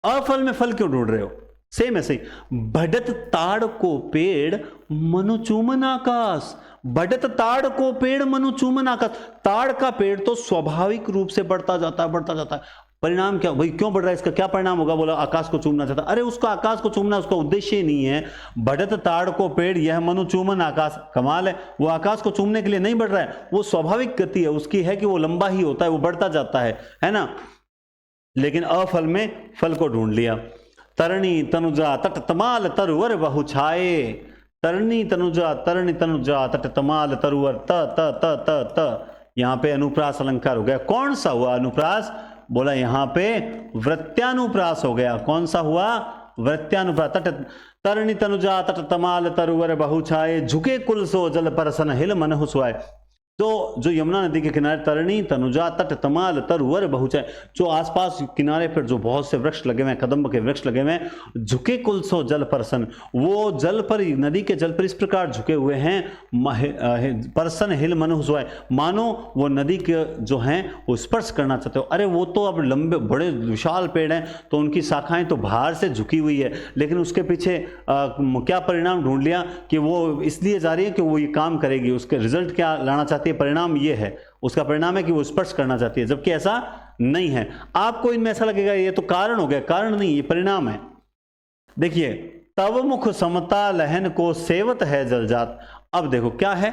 अफल में फल क्यों ढूंढ रहे हो? सेम ऐसे ही, बढ़त ताड़ को पेड़ मनु चूमन आकाश, बढ़त ताड़ को पेड़ मनु चूमन आकाश। ताड़ का पेड़ तो स्वाभाविक रूप से बढ़ता जाता है। परिणाम क्या भाई, क्यों बढ़ रहा है, इसका क्या परिणाम होगा? बोला आकाश को चूमना चाहता। अरे उसका आकाश को चूमना उसका उद्देश्य ही नहीं है। बढ़त ताड़ को पेड़ यह मनु चूमन आकाश, कमाल है, वो आकाश को चूमने के लिए नहीं बढ़ रहा है, वो स्वाभाविक गति है उसकी, है कि वो लंबा ही होता है, वो बढ़ता जाता है ना। लेकिन अफल में फल को ढूंढ लिया। तरणी तनुजा तट तमाल तरुवर बहु छाए, तरणी तनुजा तट तमाल तरुवर त त त त त। यहां पे अनुप्रास अलंकार हो गया। कौन सा हुआ अनुप्रास? बोला यहां पे वृत्यानुप्रास हो गया। कौन सा हुआ? वृत्यानुप्रास। तट तरणी तनुजा तट तमाल तरुवर बहु छाए, झुके कुल सो जल परसन हिल मन हुसवाए। तो जो यमुना नदी के किनारे तरणी, तनुजा, तट, तमाल, तरुवर, बहुचय, जो आसपास किनारे पर जो बहुत से वृक्ष लगे हुए हैं, कदम्ब के वृक्ष लगे हुए हैं, झुके कुल सो जल परसन, वो जल पर, नदी के जल पर इस प्रकार झुके हुए हैं, परसन हिल मन हुसवाए, मानो वो नदी के जो हैं वो स्पर्श करना चाहते हो। अरे वो तो अब लंबे बड़े विशाल पेड़ हैं, तो उनकी शाखाएं तो बाहर से झुकी हुई है, लेकिन उसके पीछे क्या परिणाम ढूंढ लिया कि वो इसलिए जा रही है कि वो ये काम करेगी, उसके रिजल्ट क्या लाना चाहती है, परिणाम ये है, उसका परिणाम है कि वो स्पर्श करना चाहती है, जबकि ऐसा नहीं है। आपको इनमें ऐसा लगेगा ये तो कारण हो गया, कारण नहीं, ये परिणाम है। देखिए, तव मुख समता लहन को सेवत है जलजात। अब देखो क्या है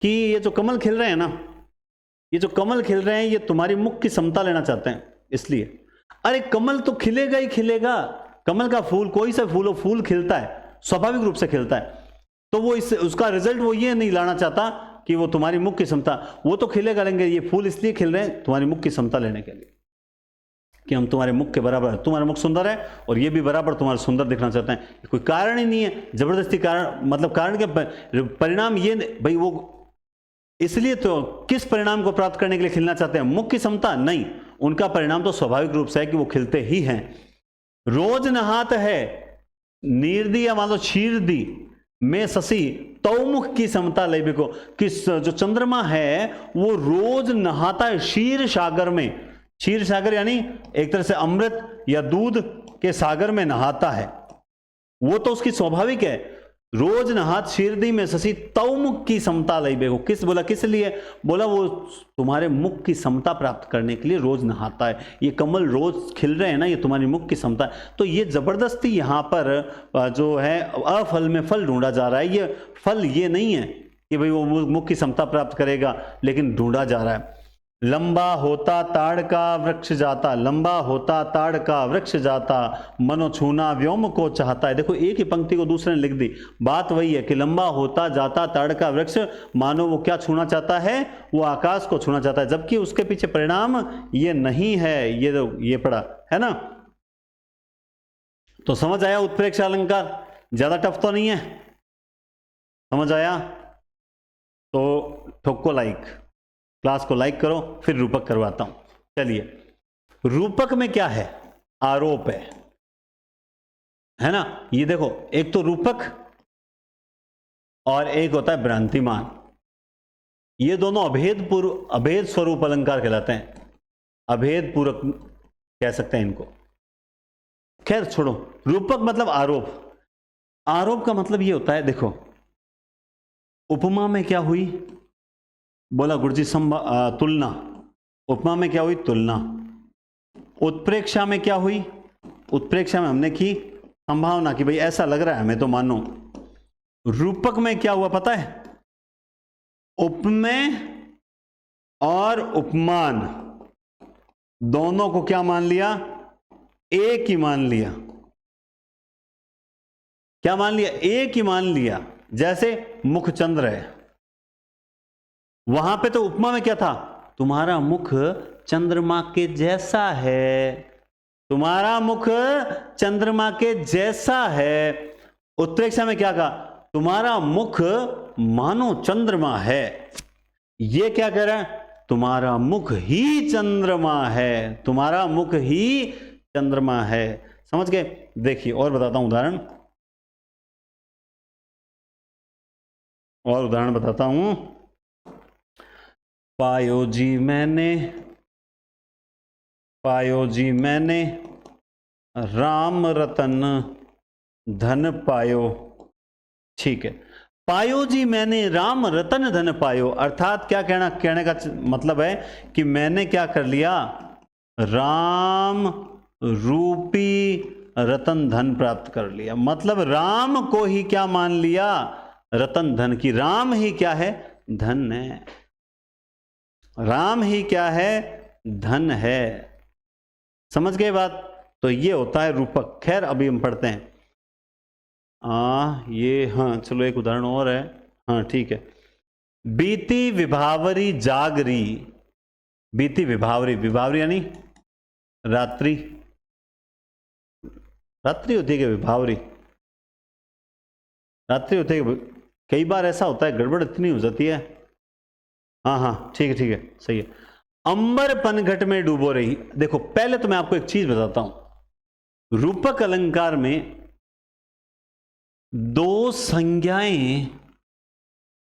कि ये जो कमल खिल रहे हैं ना, ये जो कमल खिल रहे हैं, ये तुम्हारी मुख की समता लेना चाहते हैं, इसलिए। अरे कमल तो खिलेगा ही खिलेगा, कमल का फूल, कोई सा फूल हो, फूल खिलता है, स्वाभाविक रूप से खिलता है, तो वो इससे उसका रिजल्ट वो ये नहीं लाना चाहता कि वो तुम्हारी मुख की समता, वो तो खिलेगा, लेंगे ये फूल इसलिए खिल रहे हैं तुम्हारी मुख की समता लेने के लिए, कि हम तुम्हारे मुख के बराबर है, तुम्हारा मुख सुंदर है और ये भी बराबर तुम्हारा सुंदर दिखना चाहते हैं। कोई कारण ही नहीं है, जबरदस्ती कारण, मतलब कारण के परिणाम ये भाई, वो इसलिए तो किस परिणाम को प्राप्त करने के लिए खिलना चाहते हैं, मुख की समता नहीं, उनका परिणाम तो स्वाभाविक रूप से है कि वो खिलते ही हैं। रोज नहात है नीरदी या मान लो क्षीरदी में शशि तौमुख की समता ले को, किस जो चंद्रमा है वो रोज नहाता है क्षीर सागर में, क्षीर सागर यानी एक तरह से अमृत या दूध के सागर में नहाता है, वो तो उसकी स्वाभाविक है। रोज नहात शीरदी में शशि तौमुख की समता लई बेगो, किस बोला, किस लिए बोला, वो तुम्हारे मुख की समता प्राप्त करने के लिए रोज नहाता है। ये कमल रोज खिल रहे हैं ना, ये तुम्हारी मुख की समता है। तो ये जबरदस्ती यहाँ पर जो है अफल में फल ढूंढा जा रहा है, ये फल ये नहीं है कि भाई वो मुख की समता प्राप्त करेगा, लेकिन ढूंढा जा रहा है। लंबा होता ताड़ का वृक्ष जाता, लंबा होता ताड़ का वृक्ष जाता, मनो छूना व्योम को चाहता है। देखो एक ही पंक्ति को दूसरे ने लिख दी, बात वही है कि लंबा होता जाता ताड़ का वृक्ष, मानो वो क्या छूना चाहता है, वो आकाश को छूना चाहता है, जबकि उसके पीछे परिणाम ये नहीं है, ये पड़ा है ना। तो समझ आया उत्प्रेक्षा अलंकार, ज्यादा टफ तो नहीं है, समझ आया तो ठोको लाइक, क्लास को लाइक करो, फिर रूपक करवाता हूं। चलिए, रूपक में क्या है, आरोप है ना। ये देखो, एक तो रूपक और एक होता है भ्रांतिमान, ये दोनों अभेद स्वरूप अलंकार कहलाते हैं, अभेद पूरक कह सकते हैं इनको। खैर छोड़ो, रूपक मतलब आरोप, आरोप का मतलब ये होता है, देखो उपमा में क्या हुई, बोला गुरुजी तुलना, उपमा में क्या हुई, तुलना। उत्प्रेक्षा में क्या हुई, उत्प्रेक्षा में हमने की संभावना कि भाई ऐसा लग रहा है हमें तो मानो। रूपक में क्या हुआ पता है, उपमेय और उपमान दोनों को क्या मान लिया, एक ही मान लिया, क्या मान लिया, एक ही मान लिया। जैसे मुख चंद्र है, वहां पे तो उपमा में क्या था, तुम्हारा मुख चंद्रमा के जैसा है, तुम्हारा मुख चंद्रमा के जैसा है। उत्प्रेक्षा में क्या कहा, तुम्हारा मुख मानो चंद्रमा है। ये क्या कह रहा है, तुम्हारा मुख ही चंद्रमा है, तुम्हारा मुख ही चंद्रमा है। समझ गए। देखिए और बताता हूं उदाहरण, और उदाहरण बताता हूं। पायो जी मैंने राम रतन धन पायो। ठीक है, पायो जी मैंने राम रतन धन पायो, अर्थात क्या कहने का मतलब है कि मैंने क्या कर लिया, राम रूपी रतन धन प्राप्त कर लिया। मतलब राम को ही क्या मान लिया, रतन धन की। राम ही क्या है, धन है, राम ही क्या है, धन है। समझ गए बात। तो ये होता है रूपक। खैर अभी हम पढ़ते हैं ये, हाँ चलो एक उदाहरण और है, हाँ ठीक है। बीती विभावरी जागरी, बीती विभावरी, विभावरी यानी रात्रि, रात्रि होती है कि विभावरी, रात्रि होती है। कई बार ऐसा होता है, गड़बड़ इतनी हो जाती है हाँ हाँ ठीक है सही है। अंबर पनघट में डूबो रही। देखो पहले तो मैं आपको एक चीज बताता हूं, रूपक अलंकार में दो संज्ञाएं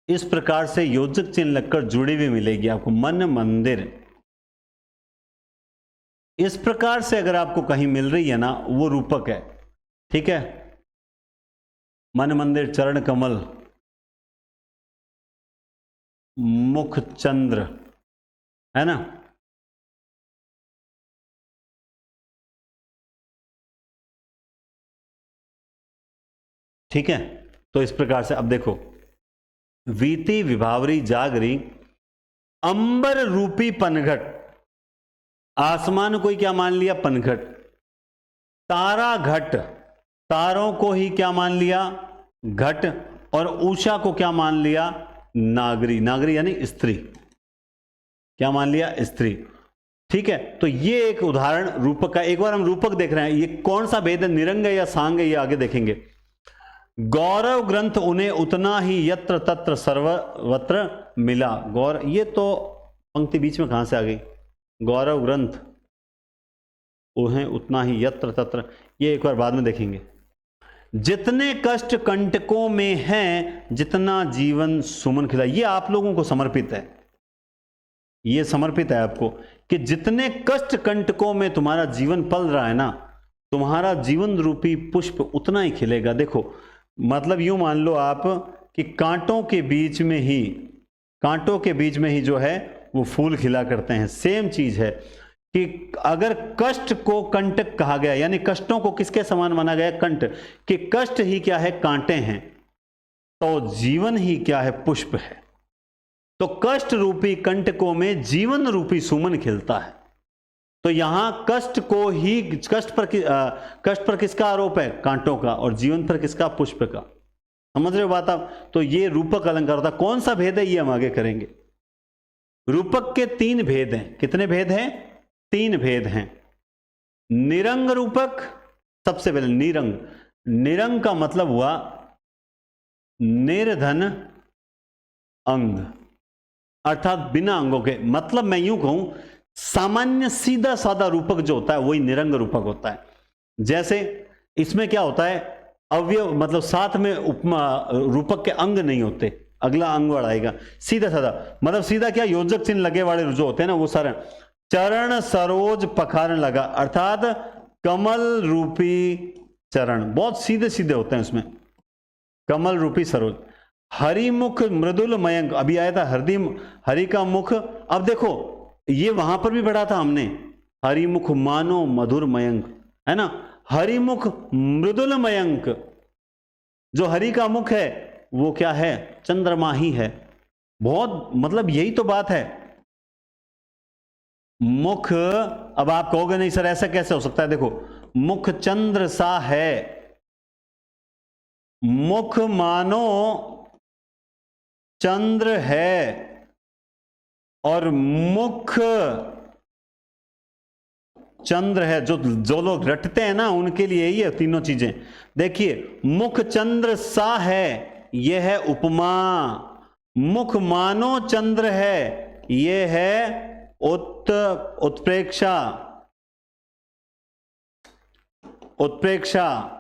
इस प्रकार से योजक चिन्ह लगकर जुड़ी हुई मिलेगी आपको, मन मंदिर, इस प्रकार से अगर आपको कहीं मिल रही है ना वो रूपक है, ठीक है। मन मंदिर, चरण कमल, मुख चंद्र, है ना। ठीक है, तो इस प्रकार से अब देखो, वीति विभावरी जागरी अंबर रूपी पनघट, आसमान को ही क्या मान लिया, पनघट। तारा घट, तारों को ही क्या मान लिया, घट। और उषा को क्या मान लिया, नागरी, नागरी यानी स्त्री, क्या मान लिया, स्त्री। ठीक है, तो ये एक उदाहरण रूपक का। एक बार हम रूपक देख रहे हैं, ये कौन सा भेद है, निरंग है या सांग है, ये आगे देखेंगे। गौरव ग्रंथ उन्हें उतना ही यत्र तत्र सर्वत्र मिला। गौर, ये तो पंक्ति बीच में कहां से आ गई, गौरव ग्रंथ उन्हें उतना ही यत्र तत्र, ये एक बार बाद में देखेंगे। जितने कष्ट कंटकों में हैं जितना जीवन सुमन खिला, ये आप लोगों को समर्पित है, ये समर्पित है आपको कि जितने कष्ट कंटकों में तुम्हारा जीवन पल रहा है ना, तुम्हारा जीवन रूपी पुष्प उतना ही खिलेगा। देखो मतलब यूं मान लो आप कि कांटों के बीच में ही, कांटों के बीच में ही जो है वो फूल खिला करते हैं। सेम चीज है कि अगर कष्ट को कंटक कहा गया, यानी कष्टों को किसके समान माना गया, कंट, कि कष्ट ही क्या है, कांटे हैं, तो जीवन ही क्या है, पुष्प है। तो कष्ट रूपी कंटकों में जीवन रूपी सुमन खिलता है। तो यहां कष्ट को ही, कष्ट पर किसका आरोप है, कांटों का, और जीवन पर किसका, पुष्प का। समझ रहे हो बात आप। तो ये रूपक अलंकार होता है। कौन सा भेद है ये हम आगे करेंगे। रूपक के तीन भेद हैं। कितने भेद हैं, तीन भेद हैं। निरंग रूपक, सबसे पहले निरंग, निरंग का मतलब हुआ निर्धन अंग, अर्थात बिना अंगों के। मतलब मैं यूं कहूं, सामान्य सीधा साधा रूपक जो होता है वही निरंग रूपक होता है। जैसे इसमें क्या होता है, अवयव, मतलब साथ में उपमा, रूपक के अंग नहीं होते, अगला अंग बढ़ाएगा, सीधा साधा, मतलब सीधा क्या, योजक चिन्ह लगे वाले जो होते हैं ना वो सारे। चरण सरोज पखारन लगा, अर्थात कमल रूपी चरण, बहुत सीधे सीधे होते हैं उसमें, कमल रूपी सरोज। हरिमुख मृदुल मयंक, अभी आया था हरि का मुख। अब देखो ये वहां पर भी पढ़ा था हमने, हरिमुख मानो मधुर मयंक, है ना। हरिमुख मृदुल मयंक, जो हरि का मुख है वो क्या है, चंद्रमा ही है। बहुत, मतलब यही तो बात है। मुख, अब आप कहोगे नहीं सर ऐसा कैसे हो सकता है, देखो मुख चंद्र सा है, मुख मानो चंद्र है, और मुख चंद्र है। जो लोग रटते हैं ना उनके लिए यही है तीनों चीजें। देखिए मुख चंद्र सा है, यह है उपमा। मुख मानो चंद्र है, यह है उत्प्रेक्षा, उत्प्रेक्षा।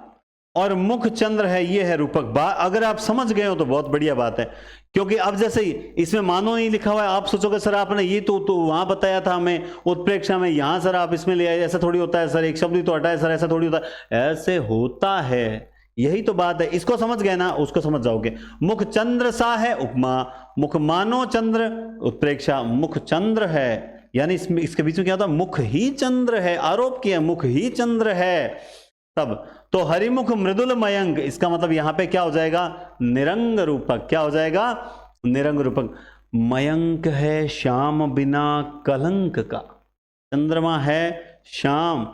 और मुख चंद्र है, ये है रूपक। अगर आप समझ गए हो तो बहुत बढ़िया बात है। क्योंकि अब जैसे इसमें मानो नहीं लिखा हुआ है, आप सोचोगे सर आपने ये तो वहां बताया था हमें उत्प्रेक्षा में, यहां सर आप इसमें ले आए, ऐसा थोड़ी होता है सर, एक शब्द ही तो हटा है सर, ऐसा थोड़ी होता है। ऐसे होता है, यही तो बात है। इसको समझ गए ना, उसको समझ जाओगे। मुख चंद्र सा है, उपमा। मुख मानो चंद्र, उत्प्रेक्षा। मुख चंद्र है यानी इसके बीच में क्या होता है, मुख ही चंद्र है, आरोप किया मुख ही चंद्र है तब। तो हरिमुख मृदुल मयंक, इसका मतलब यहां पे क्या हो जाएगा, निरंग रूपक। क्या हो जाएगा, निरंग रूपक। मयंक है श्याम बिना कलंक का, चंद्रमा है श्याम,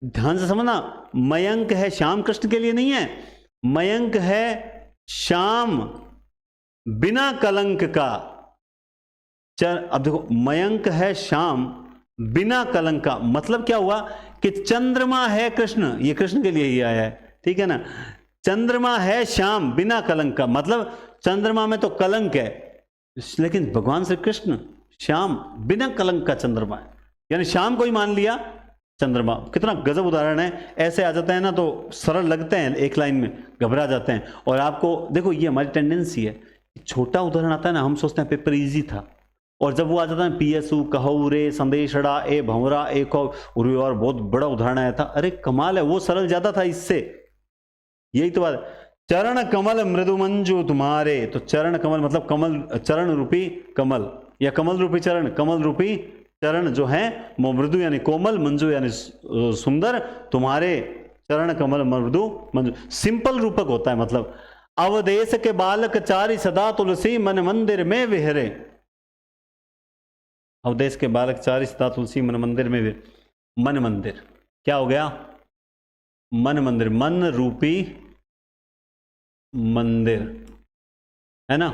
ध्यान से समझना, मयंक है श्याम कृष्ण के लिए नहीं है, मयंक है श्याम बिना कलंक का। अब देखो मयंक है श्याम बिना कलंक का, मतलब क्या हुआ कि चंद्रमा है कृष्ण, ये कृष्ण के लिए ही आया है, ठीक है ना। चंद्रमा है श्याम बिना कलंक का, मतलब चंद्रमा में तो कलंक है, लेकिन भगवान श्री कृष्ण श्याम बिना कलंक का चंद्रमा है, यानी श्याम को ही मान लिया चंद्रमा। कितना गजब उदाहरण है। ऐसे आ जाते हैं ना तो सरल लगते हैं, एक लाइन में घबरा जाते हैं। और आपको देखो, ये हमारी टेंडेंसी है, छोटा उदाहरण आता है ना, हम सोचते हैं पेपर इजी था, और जब वो आ जाता है पीएसयू कहू रे संदेशड़ा ए भंवरा एक और बहुत बड़ा उदाहरण आया था, अरे कमाल है, वो सरल ज्यादा था इससे। यही तो बात है। चरण कमल मृदु मंजू तुम्हारे, तो चरण कमल मतलब कमल, चरण रूपी कमल या कमल रूपी चरण, कमल रूपी चरण जो है वो मृदु यानी कोमल, मंजू यानी सुंदर, तुम्हारे चरण कमल मृदु मंजू। सिंपल रूपक होता है, मतलब अवदेश के बालक चारि सदा तुलसी मन मंदिर में विहरे। अवदेश के बालक चारि सदा तुलसी मन मंदिर में विहरे। मन मंदिर क्या हो गया? मन मंदिर, मन रूपी मंदिर है ना।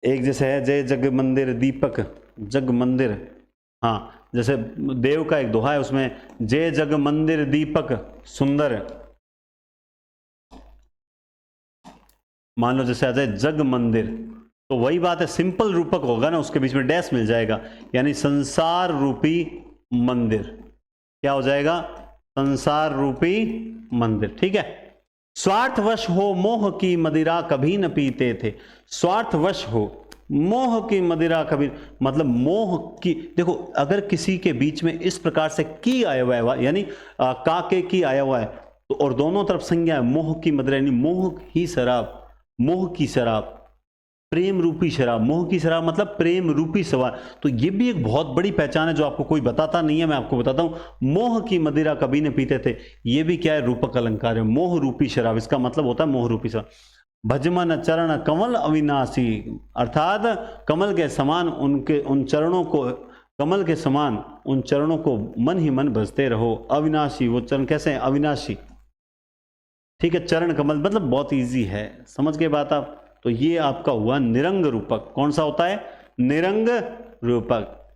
एक जैसे है जय जग मंदिर दीपक, जग मंदिर, हाँ, जैसे देव का एक दोहा है उसमें, जय जग मंदिर दीपक सुंदर। मान लो जैसे आ जाए जग मंदिर, तो वही बात है, सिंपल रूपक होगा ना, उसके बीच में डैश मिल जाएगा, यानी संसार रूपी मंदिर। क्या हो जाएगा? संसार रूपी मंदिर। ठीक है। स्वार्थवश हो मोह की मदिरा कभी न पीते थे। स्वार्थवश हो मोह की मदिरा कभी, मतलब मोह की, देखो अगर किसी के बीच में इस प्रकार से की आया हुआ है, यानी काके की आया हुआ है, तो और दोनों तरफ संज्ञा है, मोह की मदिरा यानी मोह ही शराब, मोह की शराब, प्रेम रूपी शराब। मोह की शराब मतलब प्रेम रूपी सवार। तो ये भी एक बहुत बड़ी पहचान है जो आपको कोई बताता नहीं है, मैं आपको बताता हूं। मोह की मदिरा कभी न पीते थे, ये भी क्या है? रूपक अलंकार है। मोह रूपी शराब, इसका मतलब होता है मोह रूपी शराब। भजमन चरण कमल अविनाशी, अर्थात कमल के समान उनके उन चरणों को, कमल के समान उन चरणों को मन ही मन भजते रहो। अविनाशी, वो चरण कैसे हैं? अविनाशी। ठीक है। चरण कमल मतलब बहुत इजी है, समझ के बात आप। तो ये आपका हुआ निरंग रूपक। कौन सा होता है? निरंग रूपक।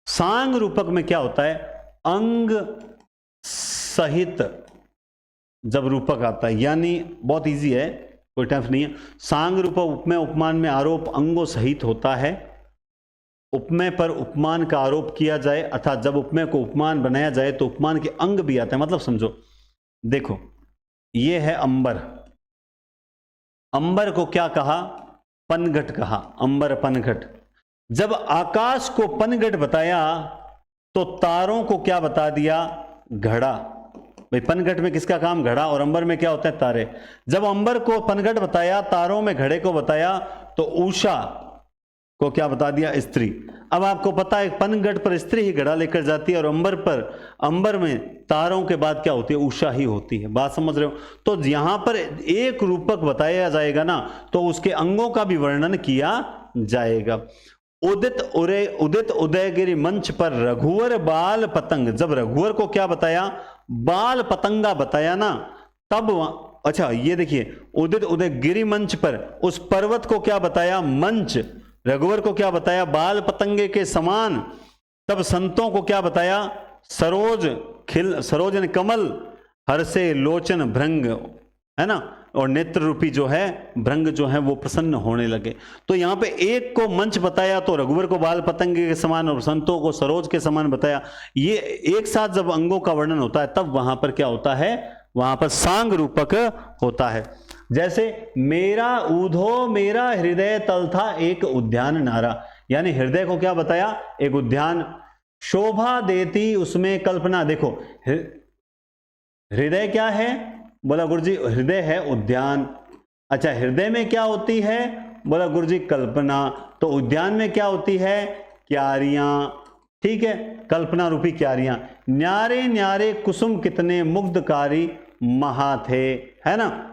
सांग रूपक में क्या होता है? अंग सहित जब रूपक आता है, यानी बहुत इजी है, कोई टफ नहीं है। सांग रूपक उपमेय उपमान में आरोप अंगों सहित होता है। उपमेय पर उपमान का आरोप किया जाए, अर्थात जब उपमेय को उपमान बनाया जाए तो उपमान के अंग भी आते हैं। मतलब समझो, देखो ये है अंबर, अंबर को क्या कहा? पनघट कहा, अंबर पनघट। जब आकाश को पनघट बताया तो तारों को क्या बता दिया? घड़ा। भाई पनघट में किसका काम? घड़ा, और अंबर में क्या होता है? तारे। जब अंबर को पनघट बताया, तारों में घड़े को बताया, तो उषा को क्या बता दिया? स्त्री। अब आपको पता है पनघट पर स्त्री ही घड़ा लेकर जाती है, और अंबर पर, अंबर में तारों के बाद क्या होती है? उषा ही होती है। बात समझ रहे हो? तो यहां पर एक रूपक बताया जाएगा ना, तो उसके अंगों का भी वर्णन किया जाएगा। उदित उदयगिरी मंच पर रघुवर बाल पतंग, जब रघुवर को क्या बताया? बाल पतंगा बताया ना, तब अच्छा ये देखिए, उदित उदयगिरी मंच पर उस पर्वत को क्या बताया? मंच। रघुवर को क्या बताया? बाल पतंगे के समान। तब संतों को क्या बताया? सरोज खिल, सरोज यानी कमल, हर्षे लोचन भृंग, है ना, और नेत्र रूपी जो है भृंग जो है वो प्रसन्न होने लगे। तो यहां पे एक को मंच बताया तो रघुवर को बाल पतंगे के समान और संतों को सरोज के समान बताया। ये एक साथ जब अंगों का वर्णन होता है तब वहां पर क्या होता है? वहां पर सांग रूपक होता है। जैसे मेरा ऊधो मेरा हृदय तल था एक उद्यान नारा, यानी हृदय को क्या बताया? एक उद्यान। शोभा देती उसमें कल्पना। देखो हृदय क्या है? बोला गुरुजी हृदय है उद्यान। अच्छा हृदय में क्या होती है? बोला गुरुजी कल्पना। तो उद्यान में क्या होती है? क्यारियां। ठीक है, कल्पना रूपी क्यारियां। न्यारे न्यारे कुसुम कितने मुग्धकारी महा थे, है ना।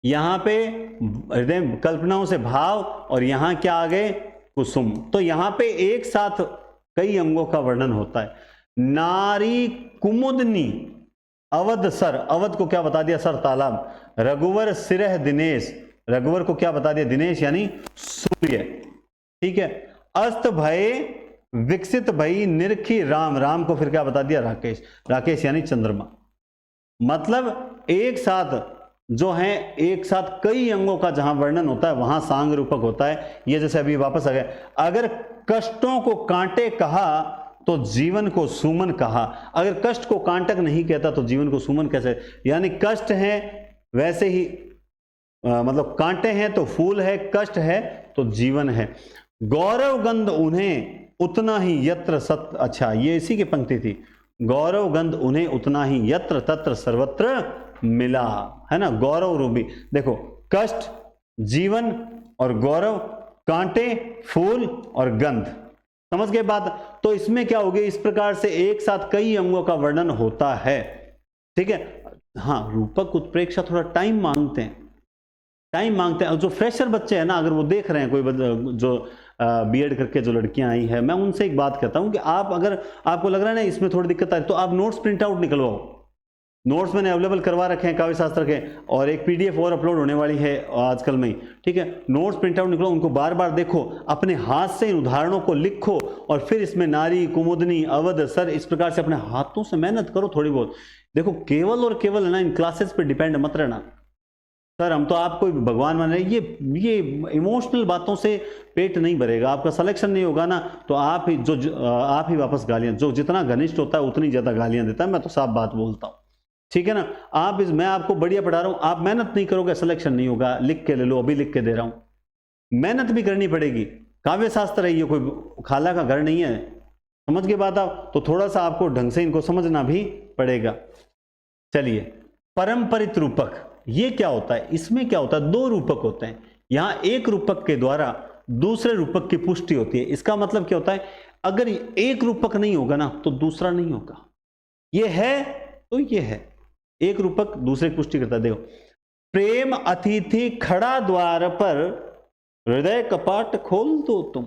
यहां पे हृदय कल्पनाओं से भाव, और यहां क्या आ गए? कुसुम। तो यहां पे एक साथ कई अंगों का वर्णन होता है। नारी कुमुदनी अवध सर, अवध को क्या बता दिया? सर तालाब। रघुवर सिरह दिनेश, रघुवर को क्या बता दिया? दिनेश यानी सूर्य। ठीक है। अस्त भय विकसित भई निरखी राम, राम को फिर क्या बता दिया? राकेश, राकेश यानी चंद्रमा। मतलब एक साथ जो हैं एक साथ कई अंगों का जहां वर्णन होता है वहां सांग रूपक होता है। ये जैसे अभी वापस आ गए, अगर कष्टों को कांटे कहा तो जीवन को सुमन कहा। अगर कष्ट को कांटक नहीं कहता तो जीवन को सुमन कैसे, यानी कष्ट है वैसे ही मतलब कांटे हैं तो फूल है, कष्ट है तो जीवन है। गौरव गंध उन्हें उतना ही यत्र सत्य, अच्छा ये इसी की पंक्ति थी, गौरव गंध उन्हें उतना ही यत्र तत्र सर्वत्र मिला, है ना। गौरव रूपी देखो, कष्ट, जीवन और गौरव, कांटे, फूल और गंध, समझ गए बात। तो इसमें क्या हो गया, इस प्रकार से एक साथ कई अंगों का वर्णन होता है, ठीक है। हाँ, रूपक उत्प्रेक्षा थोड़ा टाइम मांगते हैं, टाइम मांगते हैं। जो फ्रेशर बच्चे हैं ना, अगर वो देख रहे हैं कोई जो बीएड करके जो लड़कियां आई है, मैं उनसे एक बात कहता हूं कि आप अगर आपको लग रहा है ना इसमें थोड़ी दिक्कत आ रही, तो आप नोट्स प्रिंट आउट निकलवाओ। नोट्स मैंने अवेलेबल करवा रखे हैं काव्य शास्त्र के, और एक पीडीएफ और अपलोड होने वाली है आजकल में, ठीक है। नोट्स प्रिंट आउट निकलो, उनको बार बार देखो, अपने हाथ से इन उदाहरणों को लिखो, और फिर इसमें नारी, कुमुदनी, अवध, सर, इस प्रकार से अपने हाथों से मेहनत करो थोड़ी बहुत। देखो, केवल और केवल है ना इन क्लासेस पे डिपेंड मत रहना, सर हम तो आपको भगवान मान रहे हैं, ये इमोशनल बातों से पेट नहीं भरेगा, आपका सिलेक्शन नहीं होगा ना, तो आप ही वापस गालियां, जो जितना घनिष्ठ होता है उतनी ज्यादा गालियां देता है, मैं तो साफ बात बोलता हूं, ठीक है ना। मैं आपको बढ़िया पढ़ा रहा हूं, आप मेहनत नहीं करोगे सिलेक्शन नहीं होगा, लिख के ले लो, अभी लिख के दे रहा हूं, मेहनत भी करनी पड़ेगी। काव्य शास्त्र है ये, कोई खाला का घर नहीं है, समझ के बात आप, तो थोड़ा सा आपको ढंग से इनको समझना भी पड़ेगा। चलिए, परंपरित रूपक, ये क्या होता है, इसमें क्या होता है, दो रूपक होते हैं, यहां एक रूपक के द्वारा दूसरे रूपक की पुष्टि होती है। इसका मतलब क्या होता है, अगर एक रूपक नहीं होगा ना तो दूसरा नहीं होगा, ये है तो ये है, एक रूपक दूसरे की पुष्टि करता है। देखो, प्रेम अतिथि खड़ा द्वार पर, हृदय कपाट खोल दो तुम।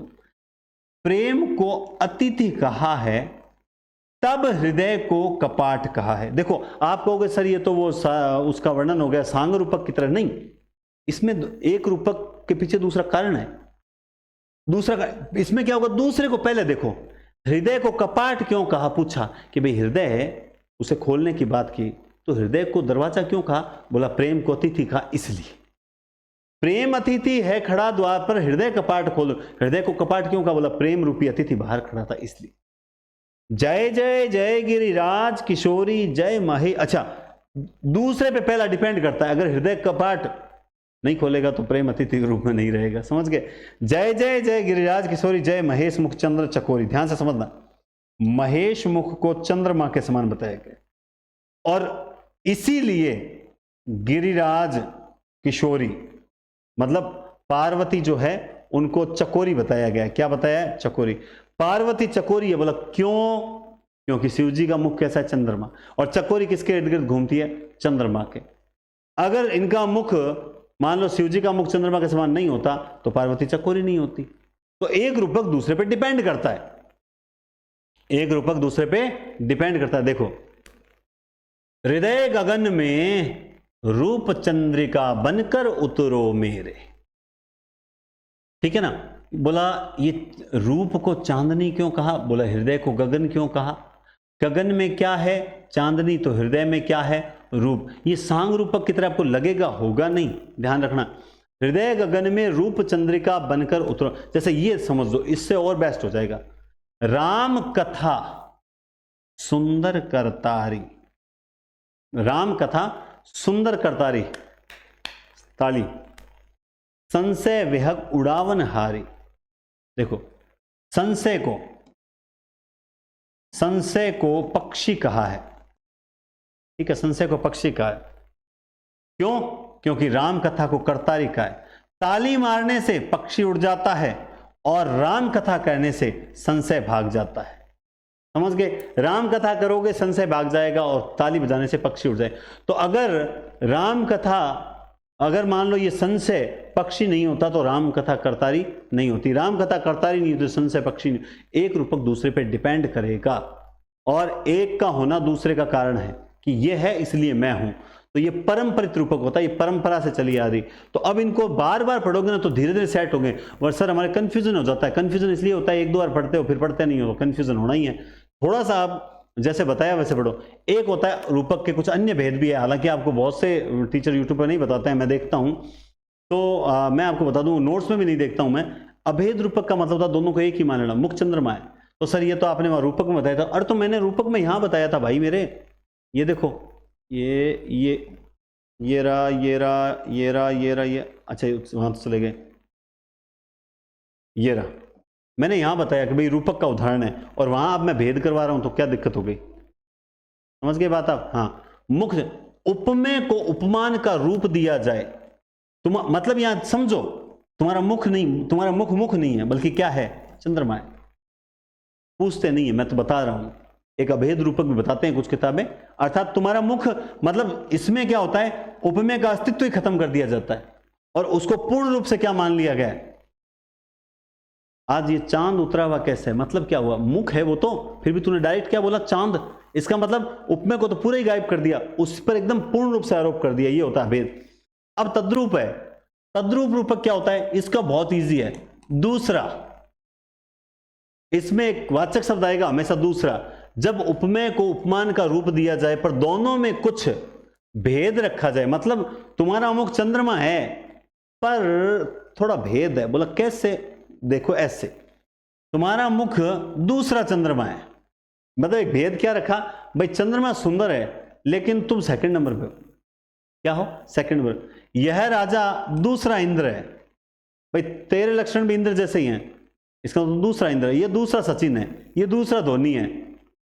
प्रेम को अतिथि कहा है, तब हृदय को कपाट कहा है। देखो, आप कहोगे सर ये तो वो उसका वर्णन हो गया सांग रूपक की तरह, नहीं, इसमें एक रूपक के पीछे दूसरा कारण है। दूसरा इसमें क्या होगा, दूसरे को पहले देखो, हृदय को कपाट क्यों कहा, पूछा कि भाई हृदय है, उसे खोलने की बात की, तो हृदय को दरवाजा क्यों कहा, बोला प्रेम को अतिथि कहा इसलिए। प्रेम अतिथि है खड़ा द्वार पर, हृदय कपाट खोलो, हृदय को कपाट क्यों कहा, बोला प्रेम रूपी अतिथि बाहर खड़ा था इसलिए। जय जय जय गिरिराज किशोरी जय महे, अच्छा दूसरे पे पहला डिपेंड करता है, अगर हृदय कपाट नहीं खोलेगा तो प्रेम अतिथि के रूप में नहीं रहेगा, समझ गए। जय जय जय गिरिराज किशोरी जय महेश मुख चंद्र चकोरी, ध्यान से समझना, महेश मुख को चंद्रमा के समान बताया गया, और इसीलिए गिरिराज किशोरी मतलब पार्वती जो है उनको चकोरी बताया गया। क्या बताया, चकोरी। पार्वती चकोरी है, बोला क्यों, क्योंकि शिव जी का मुख कैसा है, चंद्रमा, और चकोरी किसके इर्द गिर्द घूमती है, चंद्रमा के। अगर इनका मुख, मान लो शिव जी का मुख चंद्रमा के समान नहीं होता तो पार्वती चकोरी नहीं होती। तो एक रूपक दूसरे पे डिपेंड करता है, एक रूपक दूसरे पे डिपेंड करता है। देखो, हृदय गगन में रूप चंद्रिका बनकर उतरो मेरे, ठीक है ना। बोला ये रूप को चांदनी क्यों कहा, बोला हृदय को गगन क्यों कहा, गगन में क्या है चांदनी, तो हृदय में क्या है रूप। ये सांग रूपक की तरह आपको लगेगा, होगा नहीं, ध्यान रखना। हृदय गगन में रूप चंद्रिका बनकर उतरो, जैसे ये समझ लो, इससे और बेस्ट हो जाएगा। राम कथा सुंदर करतारी, राम कथा सुंदर करतारी, ताली, संशय विहग उड़ावन हारी। देखो, संशय को पक्षी कहा है, ठीक है, संशय को पक्षी कहा है, क्यों, क्योंकि राम कथा को करतारी कहा है। ताली मारने से पक्षी उड़ जाता है और राम कथा करने से संशय भाग जाता है, समझ गए। राम कथा करोगे संशय भाग जाएगा और ताली बजाने से पक्षी उड़ जाए। तो अगर राम कथा, अगर मान लो ये संशय पक्षी नहीं होता तो राम कथा करतारी नहीं होती, राम कथा करतारी नहीं होती, संशय पक्षी नहीं। एक रूपक दूसरे पे डिपेंड करेगा, और एक का होना दूसरे का कारण है कि ये है इसलिए मैं हूं, तो ये परंपरित रूपक होता है, ये परंपरा से चली आ रही। तो अब इनको बार बार पढ़ोगे ना तो धीरे धीरे सेट हो गए। और सर हमारे कंफ्यूजन हो जाता है, कंफ्यूजन इसलिए होता है एक दो बार पढ़ते हो फिर पढ़ते नहीं हो, कंफ्यूजन होना ही है। थोड़ा सा आप जैसे बताया वैसे पढ़ो। एक होता है रूपक के कुछ अन्य भेद भी है, हालांकि आपको बहुत से टीचर यूट्यूब पर नहीं बताते हैं, मैं देखता हूं तो मैं आपको बता दूं, नोट्स में भी नहीं देखता हूं मैं। अभेद रूपक का मतलब था दोनों को एक ही मान लेना, मुख चंद्रमा है। तो सर ये तो आपने वहां रूपक में बताया था। अरे तो मैंने रूपक में यहां बताया था भाई मेरे, ये देखो, ये रहा, ये रहा, ये रहा, ये रहा, ये, अच्छा वहां तो चले गए, ये रहा। मैंने यहां बताया कि भाई रूपक का उदाहरण है, और वहां अब मैं भेद करवा रहा हूं, तो क्या दिक्कत हो गई? समझ गए बात आप? हाँ, मुख, उपमेय को उपमान का रूप दिया जाए, तुम मतलब यहां समझो, तुम्हारा मुख नहीं, तुम्हारा मुख नहीं है, बल्कि क्या है? चंद्रमा है। पूछते नहीं है, मैं तो बता रहा हूं, एक अभेद रूपक भी बताते हैं कुछ किताबें, अर्थात तुम्हारा मुख, मतलब इसमें क्या होता है, उपमेय का अस्तित्व ही खत्म कर दिया जाता है, और उसको पूर्ण रूप से क्या मान लिया गया है? आज ये चांद उतरा हुआ कैसे है, मतलब क्या हुआ? मुख है वो तो, फिर भी तूने डायरेक्ट क्या बोला? चांद। इसका मतलब उपमेय को तो पूरा ही गायब कर दिया, उस पर एकदम पूर्ण रूप से आरोप कर दिया, ये होता है भेद। अब तद्रूप है, तद्रूप रूपक क्या होता है? इसका बहुत ईजी है, दूसरा। इसमें एक वाचक शब्द आएगा हमेशा दूसरा। जब उपमेय को उपमान का रूप दिया जाए पर दोनों में कुछ भेद रखा जाए, मतलब तुम्हारा मुख चंद्रमा है पर थोड़ा भेद है। बोला कैसे? देखो ऐसे, तुम्हारा मुख दूसरा चंद्रमा है, मतलब एक भेद क्या रखा भाई? चंद्रमा सुंदर है लेकिन तुम सेकंड नंबर पे हो। क्या हो? Second number. यह राजा दूसरा इंद्र है, भाई तेरे लक्षण भी इंद्र जैसे ही हैं, इसका तो दूसरा इंद्र है। ये दूसरा सचिन है, ये दूसरा धोनी है।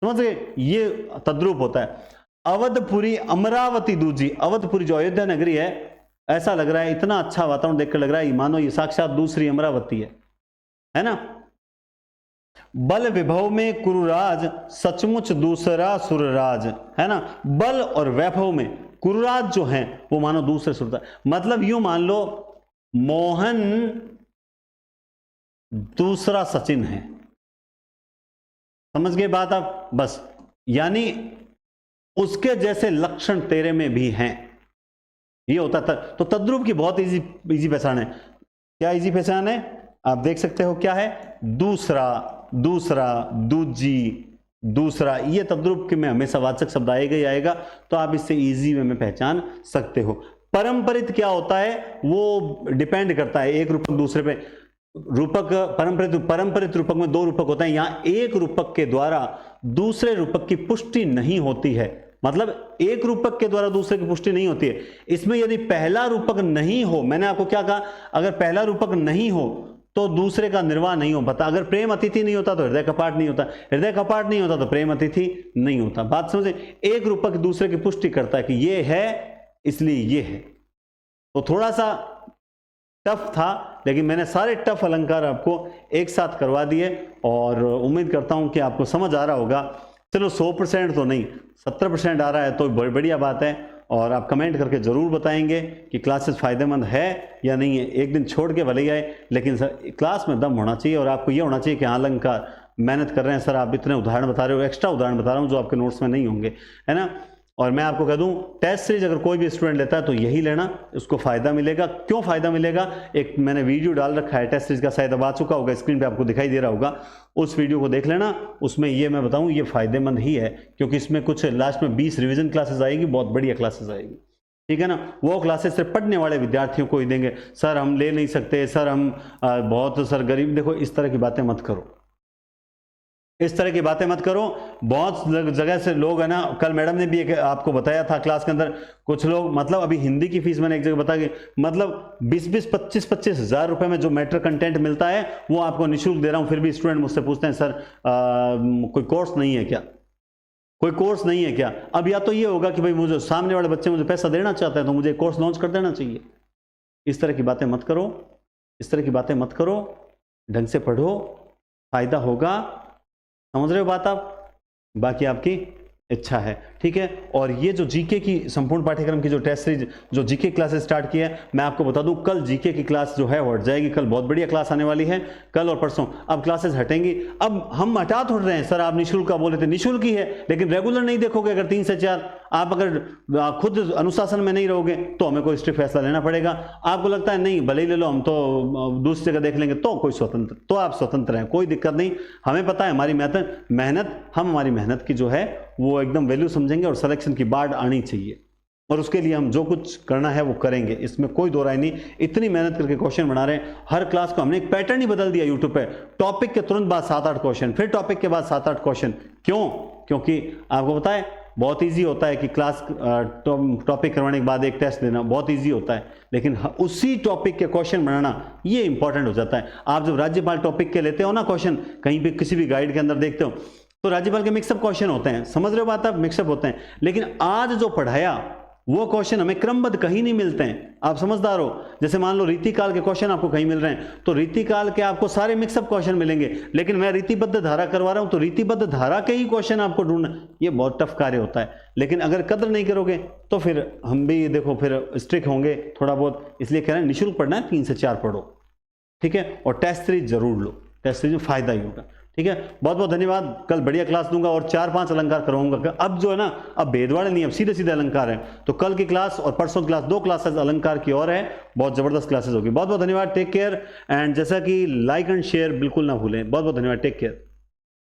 समझ गए? ये तद्रूप होता है। अवधपुरी अमरावती दूजी, अवधपुरी जो अयोध्या नगरी है, ऐसा लग रहा है, इतना अच्छा वातावरण देखकर लग रहा है मानो ये साक्षात दूसरी अमरावती है ना? बल विभव में कुरुराज, सचमुच दूसरा सुरराज, है ना? बल और वैभव में कुरुराज जो है वो मानो दूसरे सुरराज, मतलब यूं मान लो मोहन दूसरा सचिन है। समझ गए बात आप? बस, यानी उसके जैसे लक्षण तेरे में भी हैं, ये होता था। तो तद्रूप की बहुत इजी पहचान है। क्या इजी पहचान है? आप देख सकते हो क्या है? दूसरा, दूसरा, दूजी, दूसरा, ये तद्रूप के में हमेशा वाचक शब्द आएगा ही आएगा, तो आप इससे इजी वे में पहचान सकते हो। परंपरित क्या होता है? वो डिपेंड करता है एक रूपक दूसरे पे। रूपक परंपरित रूपक में दो रूपक होते हैं, यहां एक रूपक के द्वारा दूसरे रूपक की पुष्टि नहीं होती है, मतलब एक रूपक के द्वारा दूसरे की पुष्टि नहीं होती है। इसमें यदि पहला रूपक नहीं हो, मैंने आपको क्या कहा, अगर पहला रूपक नहीं हो तो दूसरे का निर्वाह नहीं हो पाता। अगर प्रेम अतिथि नहीं होता तो हृदय कपाट नहीं होता, हृदय कपाट नहीं होता तो प्रेम अतिथि नहीं होता। बात समझे? एक रूपक दूसरे की पुष्टि करता है कि ये है इसलिए ये है। तो थोड़ा सा टफ था, लेकिन मैंने सारे टफ अलंकार आपको एक साथ करवा दिए, और उम्मीद करता हूं कि आपको समझ आ रहा होगा। चलो 100% तो नहीं, 70% आ रहा है तो बढ़िया बात है। और आप कमेंट करके ज़रूर बताएंगे कि क्लासेस फ़ायदेमंद है या नहीं है। एक दिन छोड़ के भले ही आए, लेकिन सर क्लास में दम होना चाहिए, और आपको ये होना चाहिए कि हाँ अलंकार मेहनत कर रहे हैं सर, आप इतने उदाहरण बता रहे हो, एक्स्ट्रा उदाहरण बता रहा हूँ जो आपके नोट्स में नहीं होंगे, है ना? और मैं आपको कह दूं, टेस्ट सीरीज अगर कोई भी स्टूडेंट लेता है तो यही लेना, उसको फायदा मिलेगा। क्यों फायदा मिलेगा? एक मैंने वीडियो डाल रखा है टेस्ट सीरीज का, शायद अब आ चुका होगा, स्क्रीन पे आपको दिखाई दे रहा होगा, उस वीडियो को देख लेना। उसमें ये मैं बताऊं ये फायदेमंद ही है, क्योंकि इसमें कुछ लास्ट में 20 रिवीजन क्लासेस आएगी, बहुत बढ़िया क्लासेस आएगी, ठीक है ना? वो क्लासेस सिर्फ पढ़ने वाले विद्यार्थियों को ही देंगे। सर हम ले नहीं सकते, सर हम बहुत सर गरीब, देखो इस तरह की बातें मत करो, इस तरह की बातें मत करो। बहुत जगह से लोग है ना, कल मैडम ने भी एक आपको बताया था क्लास के अंदर, कुछ लोग मतलब अभी हिंदी की फीस मैंने एक जगह बता के, मतलब 20-20, 25-25 हज़ार रुपए में जो मैटर कंटेंट मिलता है वो आपको निःशुल्क दे रहा हूं। फिर भी स्टूडेंट मुझसे पूछते हैं सर कोई कोर्स नहीं है क्या, कोई कोर्स नहीं है क्या? अब या तो ये होगा कि भाई मुझे सामने वाले बच्चे मुझे पैसा देना चाहते हैं तो मुझे कोर्स लॉन्च कर देना चाहिए। इस तरह की बातें मत करो, इस तरह की बातें मत करो, ढंग से पढ़ो, फायदा होगा। समझ रहे हो बात आप? बाकी आपकी इच्छा है, ठीक है? और ये जो जीके की संपूर्ण पाठ्यक्रम की जो टेस्ट सीरीज, जो जीके क्लासेस स्टार्ट की है, मैं आपको बता दूं कल जीके की क्लास जो है वो हट जाएगी। कल बहुत बढ़िया क्लास आने वाली है, कल और परसों। अब क्लासेस हटेंगी, अब हम हटा थोड़ रहे हैं सर आप निःशुल्क का बोले थे, निःशुल्क ही है, लेकिन रेगुलर नहीं देखोगे अगर 3 से 4। आप अगर खुद अनुशासन में नहीं रहोगे तो हमें कोई स्ट्रिक्ट फैसला लेना पड़ेगा। आपको लगता है नहीं भले ही ले लो, हम तो दूसरी जगह देख लेंगे, तो कोई स्वतंत्र, तो आप स्वतंत्र हैं, कोई दिक्कत नहीं। हमें पता है हमारी मेहनत, हम हमारी मेहनत की जो है वो एकदम वैल्यू समझेंगे और सिलेक्शन की बाढ़ आनी चाहिए, और उसके लिए हम जो कुछ करना है वो करेंगे, इसमें कोई दो राय नहीं। इतनी मेहनत करके क्वेश्चन बना रहे हैं। हर क्लास को हमने एक पैटर्न ही बदल दिया यूट्यूब पे, टॉपिक के तुरंत बाद 7-8 क्वेश्चन, फिर टॉपिक के बाद 7-8 क्वेश्चन। क्यों? क्योंकि आपको पता है बहुत इजी होता है कि क्लास टॉपिक करवाने के बाद एक टेस्ट देना बहुत इजी होता है, लेकिन उसी टॉपिक के क्वेश्चन बनाना ये इंपॉर्टेंट हो जाता है। आप जब राज्यपाल टॉपिक के लेते हो ना क्वेश्चन, कहीं भी किसी भी गाइड के अंदर देखते हो तो राज्यपाल के मिक्सअप क्वेश्चन होते हैं, समझ रहे हो बात आप, मिक्सअप होते हैं। लेकिन आज जो पढ़ाया वो क्वेश्चन हमें क्रमबद्ध कहीं नहीं मिलते हैं, आप समझदार हो। जैसे मान लो रीतिकाल के क्वेश्चन आपको कहीं मिल रहे हैं, तो रीतिकाल के आपको सारे मिक्सअप क्वेश्चन मिलेंगे, लेकिन मैं रीतिबद्ध धारा करवा रहा हूं तो रीतिबद्ध धारा के ही क्वेश्चन आपको ढूंढना, ये बहुत टफ कार्य होता है। लेकिन अगर कदर नहीं करोगे तो फिर हम भी देखो फिर स्ट्रिक्ट होंगे थोड़ा बहुत, इसलिए कह रहे हैं निःशुल्क पढ़ना है, 3 से 4 पढ़ो, ठीक है, और टेस्ट सीरीज जरूर लो, टेस्ट सीरीज में फायदा ही होगा, ठीक है। बहुत बहुत धन्यवाद। कल बढ़िया क्लास दूंगा और 4-5 अलंकार करवाऊंगा। अब जो है ना, अब भेदवाड़े नहीं, अब सीधे सीधे अलंकार है। तो कल की क्लास और परसों की क्लास 2 क्लासेस अलंकार की और है, बहुत जबरदस्त क्लासेस होगी। बहुत बहुत धन्यवाद, टेक केयर, एंड जैसा कि लाइक एंड शेयर बिल्कुल ना भूलें। बहुत बहुत धन्यवाद, टेक केयर।